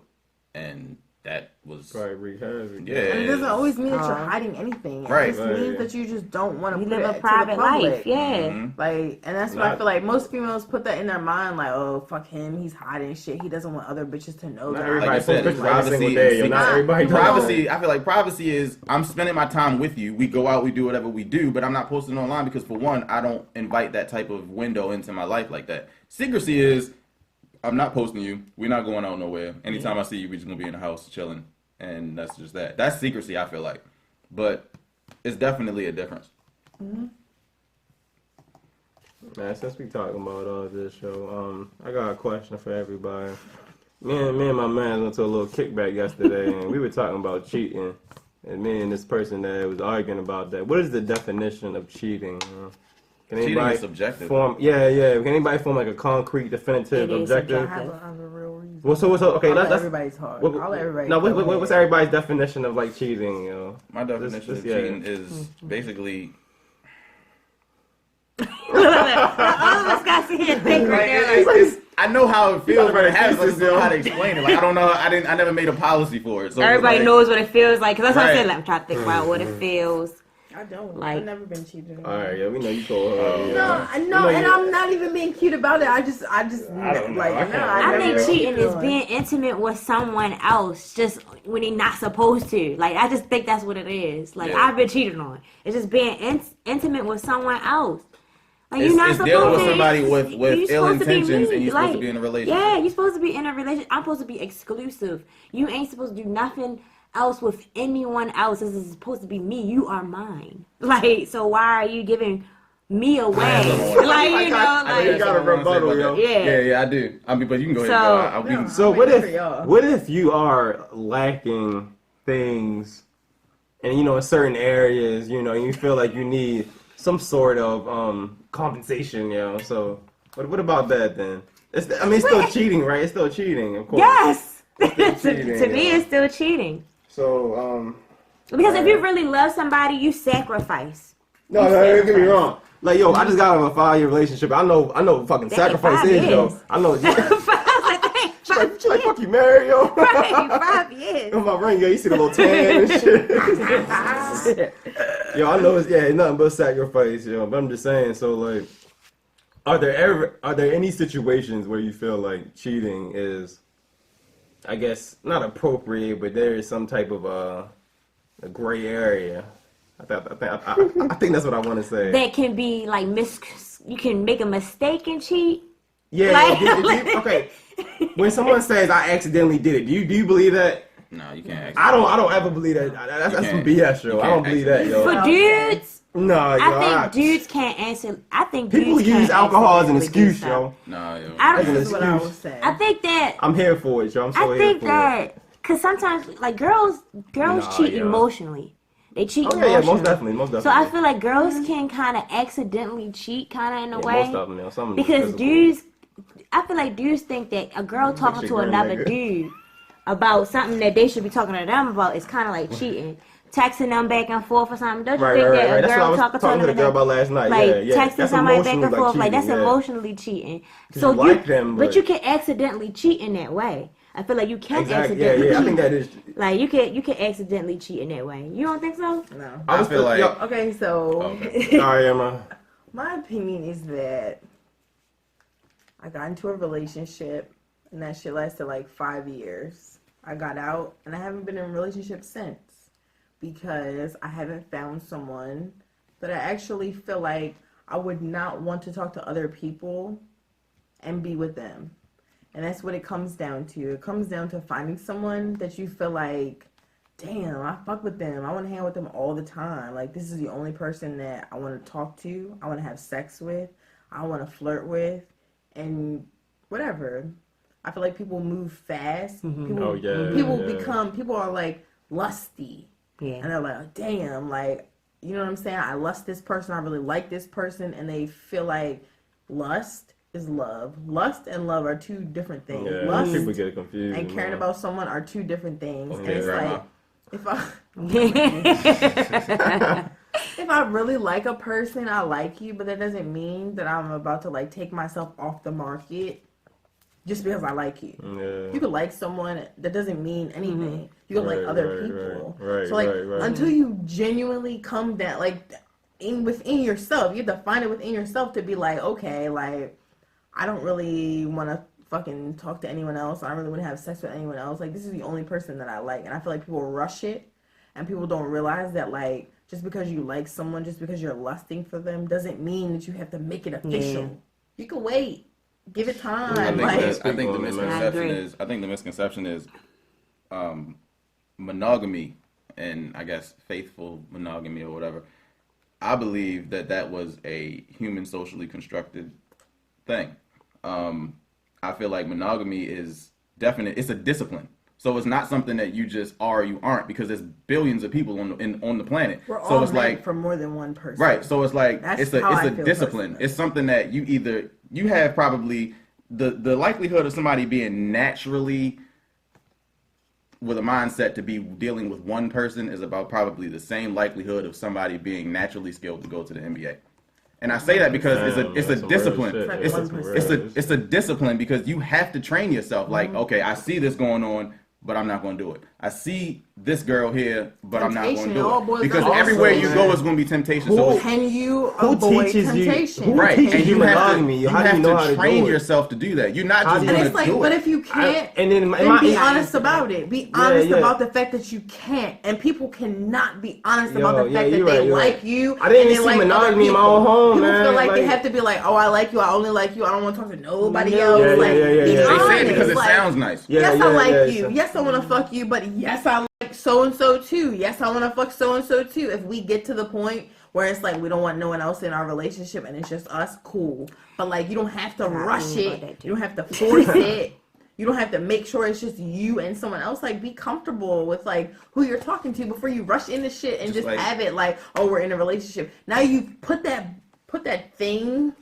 And that was Probably wreak havoc. Yeah. And it doesn't always mean that you're Uh-huh. hiding anything. Right. It just Right. means that you just don't want to You put live it a to private the public. life, yeah. Mhm. Like, and that's what I Not- feel like most females put that in their mind, like, oh, fuck him, he's hiding shit. He doesn't want other bitches to know Not that. everybody Like you said, posts pictures every privacy single and day. Yo. Not secret- everybody does. Privacy, I feel like privacy is I'm spending my time with you. We go out, we do whatever we do, but I'm not posting online because for one, I don't invite that type of window into my life like that. Secrecy is I'm not posting you. We're not going out nowhere. Anytime I see you, we're just gonna be in the house chilling, and that's just that. That's secrecy, I feel like, but it's definitely a difference. Man, since we talking about all this show, I got a question for everybody. Me and my man went to a little kickback yesterday, and we were talking about cheating. And me and this person that was arguing about that. What is the definition of cheating? Can Cheating anybody is subjective. form? Yeah. Can anybody form like a concrete, definitive, It is objective? subjective. I have a real reason. What's okay? I'll let Let's. everybody talk. What, I'll let everybody no, go what's ahead. everybody's definition of like cheating? You know? My definition of yeah. cheating is basically All of us got to here think right there. Like, I know how it feels when it happens. I just don't know how to Thesis, explain it. Like I don't know. I never made a policy for it. So everybody like, knows what it feels like. Because that's what I Right. said. Like, I'm trying to think about what it feels. I don't. Like- I've never been cheated on. All right, yeah, we know you told her. Yeah. No, You no, know and you- I'm not even being cute about it. I just I don't know. like, I can't no, I never think been cheating cheated is on. being intimate with someone else just when you're not supposed to. Like, I just think that's what it is. Like, Yeah. I've been cheated on. It's just being intimate with someone else. Like, It's, you're not it's supposed dealing with to. somebody you're with ill supposed to be intentions, me. and you're supposed to Like, be in a relationship. Yeah, you're supposed to be in a relationship. I'm supposed to be exclusive. You ain't supposed to do nothing else with anyone else. This is supposed to be me. You are mine. Like, so why are you giving me away? Like, you know, I think you like, got a rebuttal, yo. Yeah. Yeah, I do. I mean, but you can go ahead. So- and go. No. So I'm what waiting for y'all. if you are lacking things, and you know in certain areas, you know you feel like you need some sort of compensation, you know. So what about that then? It's still cheating, right? It's still cheating, of course. Yes. cheating, to me, yeah. it's still cheating. So Because if you really love somebody, you sacrifice. no, don't get me wrong. Like yo, I just got out of a 5-year relationship. I know fucking Dang, sacrifice 5 is, yo. years. I know. I was like, dang, She like, 5 years. fuck you, married, yo. Right, 5 years. On my ring, yo, you see the little tan and shit. Yo, I know it's nothing but sacrifice, yo. But I'm just saying, so like, are there any situations where you feel like cheating is, I guess, not appropriate, but there is some type of a gray area? I think that's what I want to say. That can be like you can make a mistake and cheat. Yeah. Like- Okay. When someone says I accidentally did it, do you believe that? No, you can't. I don't ever believe that. That's some can't- BS, you yo. I don't can't believe that, yo. For dudes, No, yo. I think dudes can't answer. I think People dudes use can't alcohol as an accidentally do excuse, stuff. yo. No, yo. I As an don't. This is what I excuse. was saying. I think that. I'm here for it, yo. I'm so I here think for that because sometimes like girls Nah, cheat yo. emotionally. They cheat it. Oh emotionally. yeah, most definitely. So I feel like girls can kind of accidentally cheat, kind of in a Yeah, way. most of them, yo. Some Because physical. dudes, I feel like dudes think that a girl talking shit to girl, another nigga. dude about something that they should be talking to them about is kind of like cheating. Texting them back and forth or something. Don't you Right, think right, that right. a That's what I girl was talking talking to the another girl about last night. like yeah. texting That's somebody back emotional, and like forth, like that's cheating, yeah. emotionally cheating. 'Cause So you like them, but but- you can accidentally cheat in that way. I feel like you can Exactly. Yeah, accidentally yeah. I cheat. think that is. Like you can accidentally cheat in that way. You don't think so? No. I feel like. Okay, so Okay. Sorry, Emma. my opinion is that I got into a relationship, and that shit lasted like 5 years. I got out, and I haven't been in a relationship since because I haven't found someone that I actually feel like I would not want to talk to other people and be with them. And that's what it comes down to. It comes down to finding someone that you feel like, damn, I fuck with them. I want to hang out with them all the time. Like, this is the only person that I want to talk to, I want to have sex with, I want to flirt with, and whatever. I feel like people move fast. People are like lusty. Yeah. And they're like, damn, like, you know what I'm saying? I lust this person. I really like this person. And they feel like lust is love. Lust and love are two different things. Yeah, lust people get confused. and caring about someone are two different things. Okay, and it's grandma. like, if I really like a person, I like you, but that doesn't mean that I'm about to like take myself off the market just because I like you. Yeah. You could like someone, that doesn't mean anything. You could like other people. Right, so like right. until you genuinely come down, like within yourself, you have to find it within yourself to be like, okay, like I don't really want to fucking talk to anyone else. I don't really want to have sex with anyone else. Like, this is the only person that I like. And I feel like people rush it, and people don't realize that, like, just because you like someone, just because you're lusting for them, doesn't mean that you have to make it official. Yeah. You can wait. Give it time. I think the Like, misconception is monogamy, and I guess faithful monogamy or whatever. I believe that was a human socially constructed thing. I feel like monogamy is definite. It's a discipline. So it's not something that you just are or you aren't, because there's billions of people on the planet. We're so all it's meant like for more than one person. right. So it's like That's it's how I a feel discipline. personally. It's something that you have probably the likelihood of somebody being naturally with a mindset to be dealing with one person is about probably the same likelihood of somebody being naturally skilled to go to the NBA. And I say that because it's a discipline. It's a discipline, because you have to train yourself. Like, okay, I see this going on, but I'm not going to do it. I see this girl here, but I'm not going to do it. Because everywhere you go is going to be temptation. So Can you avoid temptation? Who right, teaches and you you have monogamy? to, you How do have you know how to to train do it? yourself to do that. You're not just And going it's to like, do but it. if you can't, And then be honest about it. Be honest yeah. about the fact that you can't. And people cannot be honest about the fact that you're they right, you're like right. you. I didn't and even they see like monogamy in my other own home, people man. feel like they Like- have to be like, oh, I like you. I only like you. I don't want to talk to nobody No. else. Yeah, like, yeah, be They honest. say it because it Like, sounds nice. Yes, I like you. so- Yes, I want to fuck you. But yes, I like so and so too. Yes, I want to fuck so and so too. If we get to the point where it's like we don't want no one else in our relationship and it's just us, cool. But like, you don't have to rush it. You don't have to force it. You don't have to make sure it's just you and someone else. Like, be comfortable with like who you're talking to before you rush into shit and just like- have it like, oh, we're in a relationship. Now you put that thing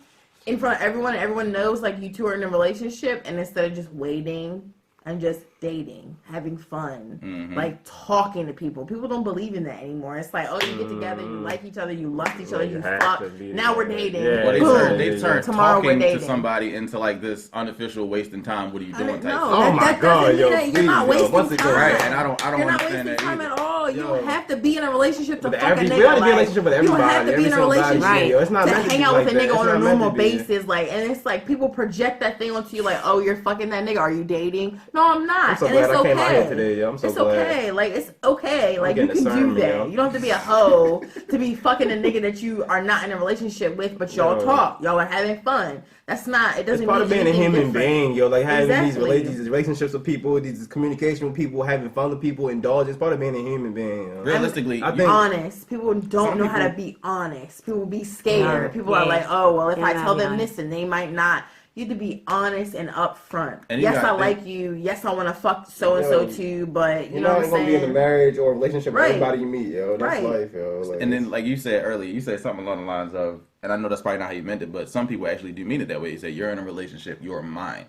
in front of everyone, and everyone knows like you two are in a relationship, and instead of just waiting and just dating, having fun, like talking to people. People don't believe in that anymore. It's like, oh, you get together, you like each other, you lust each other, you have fuck. to be Now there. we're dating. Yeah. Well, Boom. they turned Tomorrow we're talking to dating. somebody into like this unofficial wasting time. What are you doing? Type No, stuff. Oh my that God, doesn't mean yo, that you're not please, yo, wasting once again, time. Right, and I don't You're not understand wasting that time either. at all. You Yo. don't have to be in a relationship to But fuck a nigga. we gotta be in a like, relationship with you don't have everybody, to be in a every single relationship body, yo. It's not to meant to hang be out like with a that. nigga It's on a not meant normal to be. basis. Like, and it's like people project that thing onto you, like, oh, you're fucking that nigga. Are you dating? No, I'm not. I'm so and glad it's I okay. came out here today, yo. I'm so it's glad. okay. Like, it's okay. Like, you getting can a do sermon, that. yo. You don't have to be a hoe to be fucking a nigga that you are not in a relationship with, but y'all Yo. talk. Y'all are having fun. That's not. It doesn't It's part mean of being a anything human different. being, yo. Like having Exactly. these relationships with people, these communication with people, having fun with people, indulge. It's part of being a human being. Yo. Realistically, I you- think- Honest. People don't know how to people- be honest. People be scared. No. People are Yeah. like, oh, well, if They're I not tell be them honest. this, then they might not. You have to be honest and upfront. And you Yes, I gotta like think- you. Yes, I want to fuck so and so Yo, too. But you You're know not what I'm gonna be in a saying? marriage or a relationship with Right. everybody you meet, yo. That's Right. life, yo. Like, And then, like you said earlier, you said something along the lines of, and I know that's probably not how you meant it, but some people actually do mean it that way. You say, you're in a relationship, you're mine.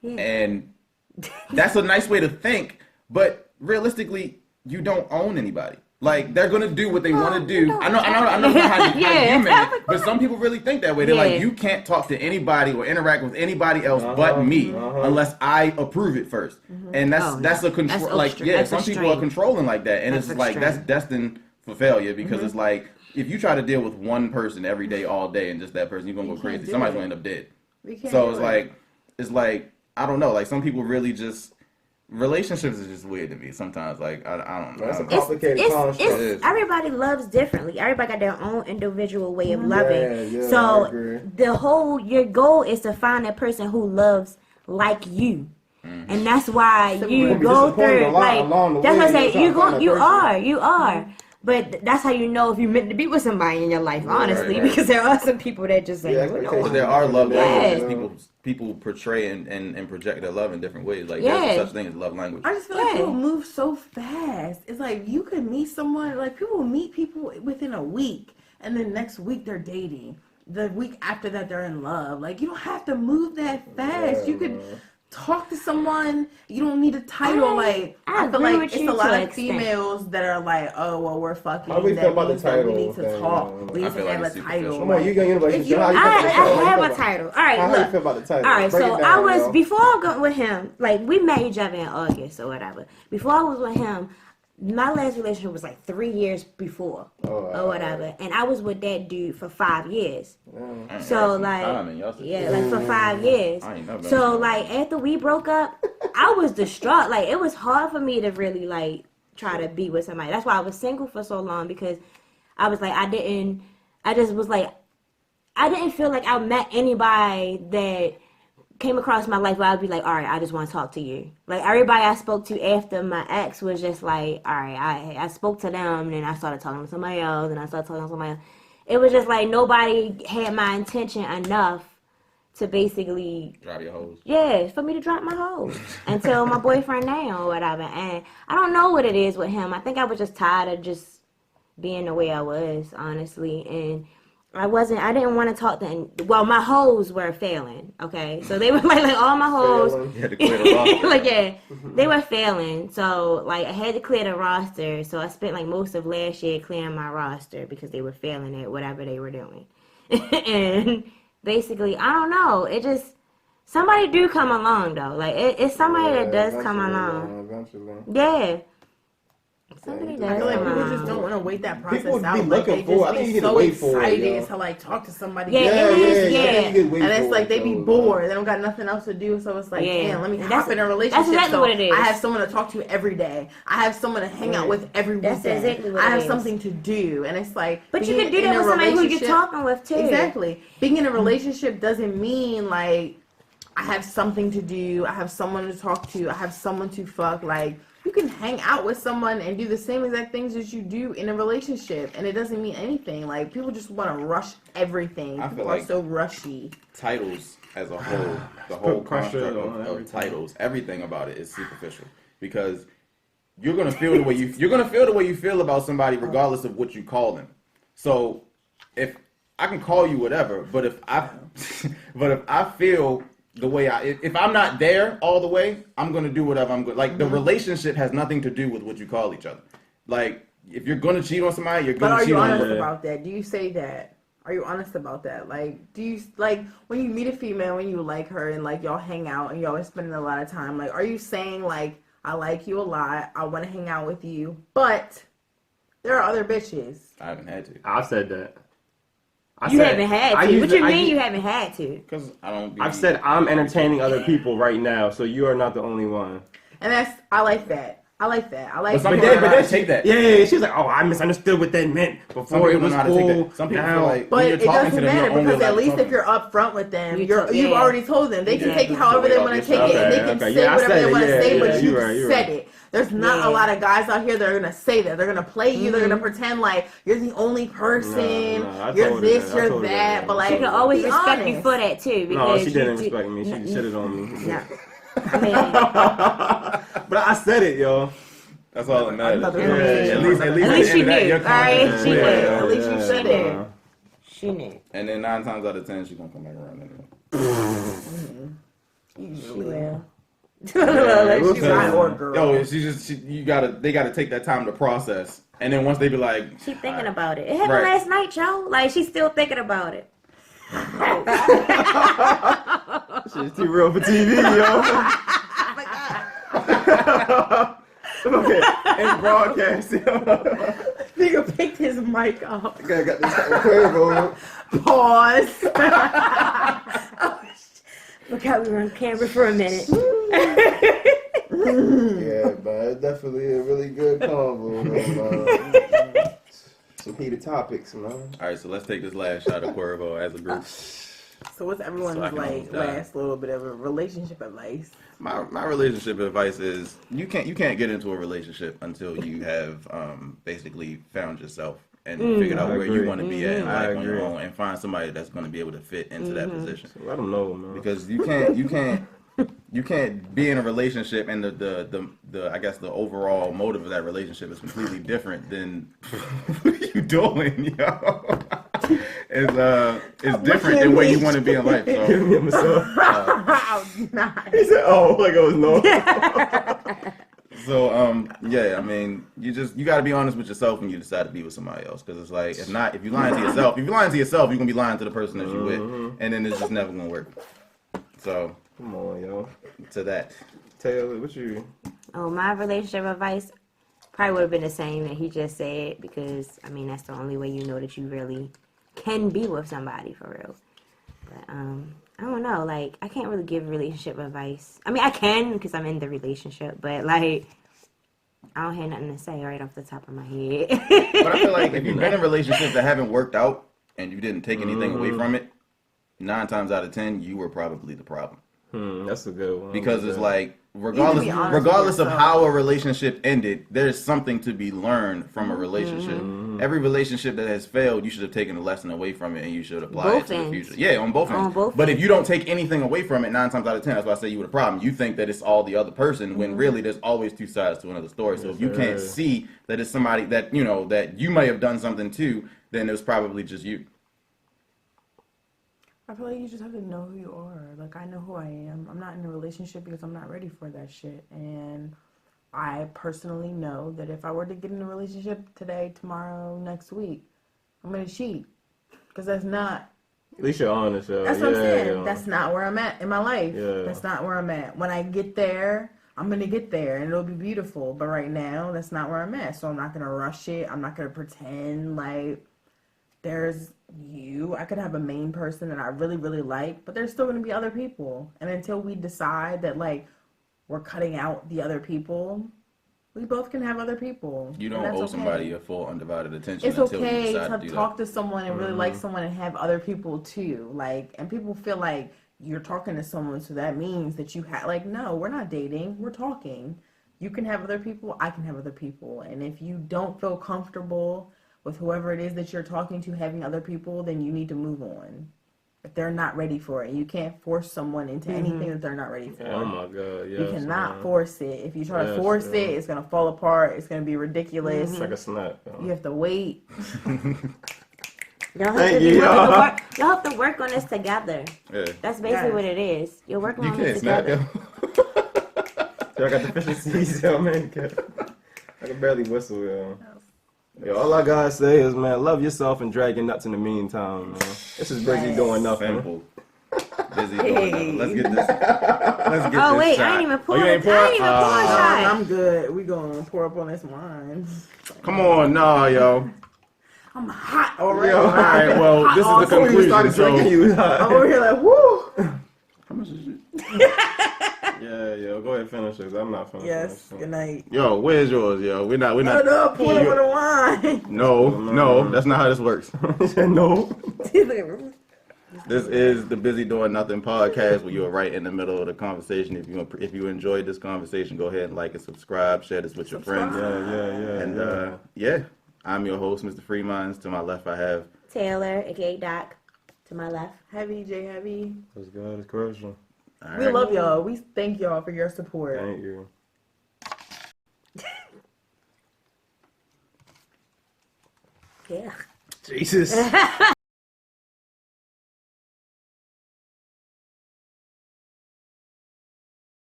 Yeah. And that's a nice way to think, but realistically, you don't own anybody. Like, they're gonna do what they want to do. I know that's not how you Yeah. meant it, but some people really think that way. They're Yeah. like, you can't talk to anybody or interact with anybody else but me unless I approve it first. And that's Oh, that's no. a control. That's Like, extreme. yeah, That's some people are extreme. controlling like that, and That's it's like that's extreme. destined for failure because it's like if you try to deal with one person every day, all day, and just that person, you're gonna You go can't crazy. do Somebody's it. gonna end up dead. So it's like I don't know. Like some people really just relationships is just weird to me sometimes. Like I don't know. That's a complicated construct. Everybody loves differently. Everybody got their own individual way of loving. Yeah, I so agree. your goal is to find that person who loves like you. And that's why you go through like that's what I say. You are. But that's how you know if you're meant to be with somebody in your life, honestly, because there are some people that just say, so there are love languages. People portray and project their love in different ways. Like there's such thing as love language. I just feel like people move so fast. It's like you could meet someone, like people meet people within a week, and then next week they're dating. The week after that they're in love. Like you don't have to move that fast. You could talk to someone. You don't need a title. I feel like it's a lot of females that are like, oh well, we're fucking. How we feel about the title? We need to talk. We need to have a title. Come on, you got your relationship. I have a title. All right, How look. you feel about the title? All right, Break so it down, I was before I got with him. Like we met each other in August or whatever. Before I was with him, my last relationship was like 3 years before or whatever, and I was with that dude for 5 years. So like, like for 5 years. So like after we broke up, I was distraught. Like it was hard for me to really like try to be with somebody. That's why I was single for so long, because I was like I didn't feel like I met anybody that came across my life where I'd be like, all right, I just want to talk to you. Like everybody I spoke to after my ex was just like, all right, I spoke to them, and then I started talking to somebody else, and I started talking to somebody else. It was just like nobody had my attention enough to basically drop your hose. Yeah, for me to drop my hose until my boyfriend now or whatever. And I don't know what it is with him. I think I was just tired of just being the way I was, honestly, and I didn't want to talk to him. Well, my hoes were failing, okay? So they were like all my hoes. You had to clear the roster. They were failing. So, like, I had to clear the roster. So I spent, like, most of last year clearing my roster because they were failing at whatever they were doing. And basically, I don't know. It just, somebody do come along, though. Like, it's somebody that does come along. Eventually. Yeah. Somebody does. I feel like people just don't want to wait that process People out. be Like, looking they for. I just think be you need to so wait for it. excited to like talk to somebody. Yeah. And it's like they be bored. They don't got nothing else to do. So it's like, damn, let me hop in a relationship. That's exactly what it is. I have someone to talk to every day. I have someone to hang out with every weekend. That's exactly what I have it is. something to do. And it's like, But you can do that with somebody who you're talking with too. Exactly. Being in a relationship doesn't mean like I have something to do. I have someone to talk to. I have someone to fuck. Like, you can hang out with someone and do the same exact things that you do in a relationship, and it doesn't mean anything. Like, people just want to rush everything. People are so rushy. Titles as a whole, the whole construct of titles, everything about it is superficial, because you're gonna feel the way you feel about somebody regardless of what you call them. So if I can call you whatever, but if I feel the way if I'm not there all the way, I'm gonna do whatever I'm going. Like, the relationship has nothing to do with what you call each other. Like, if you're gonna cheat on somebody, you're gonna cheat on them. But are you honest about that? Do you say that? Are you honest about that? Like, do you, like, when you meet a female, when you like her and like y'all hang out and y'all are spending a lot of time, like, are you saying like, I like you a lot, I want to hang out with you, but there are other bitches? I haven't had to. I've said that. You haven't had to. What you mean you haven't had to? Because I don't. I've said I'm entertaining other people right now, so you are not the only one. And I like that. But then take that. Yeah. She's like, oh, I misunderstood what that meant before. It was cool. Some people feel like, but it doesn't matter, because at least if you're upfront with them, you've already told them. They can take it however they want to take it, and they can say whatever they want to say. But you said it. There's not a lot of guys out here that are gonna say that. They're gonna play you. They're gonna pretend like you're the only person. You're this, you're that. But like, she can always respect you for that too. No, she didn't respect me. She said it on me. No. But I said it, yo. That's all that matters. At least she knew. All right, she knew. At least you said it. She knew. And then 9 times out of 10, she's gonna come back around anyway. She will. They gotta take that time to process, and then once they be like, she thinking about it. It happened last night, Joe. Like, she's still thinking about it. She's too real for TV, yo. Okay, and broadcast. Nigga picked his mic up. Got this Quavo. Pause. Look how we were on camera for a minute. Yeah, but it's definitely a really good combo, man. Some heated topics, man. All right, so let's take this last shot of Cuervo as a group. So what's everyone's So I can like almost die. last little bit of a relationship advice? My relationship advice is you can't get into a relationship until you have basically found yourself and figured out I where you agree. want to be at in I life on your agree. own, and find somebody that's going to be able to fit into that position. Let them know, man. Because you can't be in a relationship and the I guess the overall motive of that relationship is completely different than what are you doing, yo? It's different than where you want to be in life. Give So me a massage. Oh, nice. He said, "Oh, like I was no." yeah, I mean, you got to be honest with yourself when you decide to be with somebody else, because it's like if you're lying to yourself, you're gonna be lying to the person that you're with, and then it's just never gonna work. So Come on, yo. to that. Taylor, what you? Oh, my relationship advice probably would have been the same that he just said, because I mean that's the only way you know that you really can be with somebody for real. But I don't know, like I can't really give relationship advice. I mean I can because I'm in the relationship, but like I don't have nothing to say right off the top of my head. But I feel like if you've been in relationships that haven't worked out and you didn't take anything away from it, 9 times out of 10 you were probably the problem. That's a good one. Because it's like be honest with regardless of yourself. how a relationship ended, there's something to be learned from a relationship. Every relationship that has failed, you should have taken a lesson away from it and you should apply Both it to the ends. future. Yeah, on both ends. both But if you don't take anything away from it, 9 times out of 10, that's why I say you were the problem. You think that it's all the other person when really there's always 2 sides to another story. So if you can't see that it's somebody that that you may have done something to, then it was probably just you. I feel like you just have to know who you are. Like, I know who I am. I'm not in a relationship because I'm not ready for that shit. And I personally know that if I were to get in a relationship today, tomorrow, next week, I'm going to cheat. Because that's not... At least you're honest, yo. That's what I'm saying. yo. That's not where I'm at in my life. Yeah. That's not where I'm at. When I get there, I'm going to get there and it'll be beautiful. But right now, that's not where I'm at. So I'm not going to rush it. I'm not going to pretend like there's you. I could have a main person that I really, really like, but there's still going to be other people. And until we decide that, like, we're cutting out the other people, we both can have other people. You And don't that's owe okay. somebody your full undivided attention It's until you okay decide to to do talk that. to someone and really like someone and have other people too. Like, and people feel like you're talking to someone, so that means that you have, like, no, we're not dating, we're talking. You can have other people, I can have other people. And if you don't feel comfortable with whoever it is that you're talking to having other people, then you need to move on. If they're not ready for it, you can't force someone into anything that they're not ready for. Oh my God, yes, You cannot man. force it. If you try to Yes, force yeah. it, it's gonna fall apart. It's gonna be ridiculous. It's like a snap. yo. You have to wait. Y'all have, Thank to, you, y'all have to y'all. work, y'all have to work on this together. Yeah. That's basically Yes. what it is. You're working You on can't this snap, together. yo. Y'all got the efficiencies, yo, man. I can barely whistle, yo. Yo, all I gotta say is, man, love yourself and drag your nuts in the meantime, man. This is busy doing nothing. Simple. Busy doing nothing. Let's get this. Let's get Oh this wait, shot. I ain't even pour you it. ain't pour I it? ain't even pour a shot. I'm good. We gonna pour up on this wine. Come on, nah, yo. I'm hot already. Yo. All right, well, this is the Before you conclusion. started drinking, So, you was I'm hot. over here like, woo. how much is it? Yeah, yo, go ahead and finish it. I'm not finishing Yes. this shit. Good night. Yo, where's yours, yo? We're not. Shut up. Pour up on the wine. No, that's not how this works. He said no. This is the Busy Doing Nothing podcast where you're right in the middle of the conversation. If you enjoyed this conversation, go ahead and like and subscribe. Share this with your friends. Yeah. And yeah, I'm your host, Mr. Freeminds. To my left, I have. Taylor, aka Doc, to my left. Heavy, J Heavy. Let's go. It's crucial. All We right. love y'all. We thank y'all for your support. Thank you. Yeah. Jesus.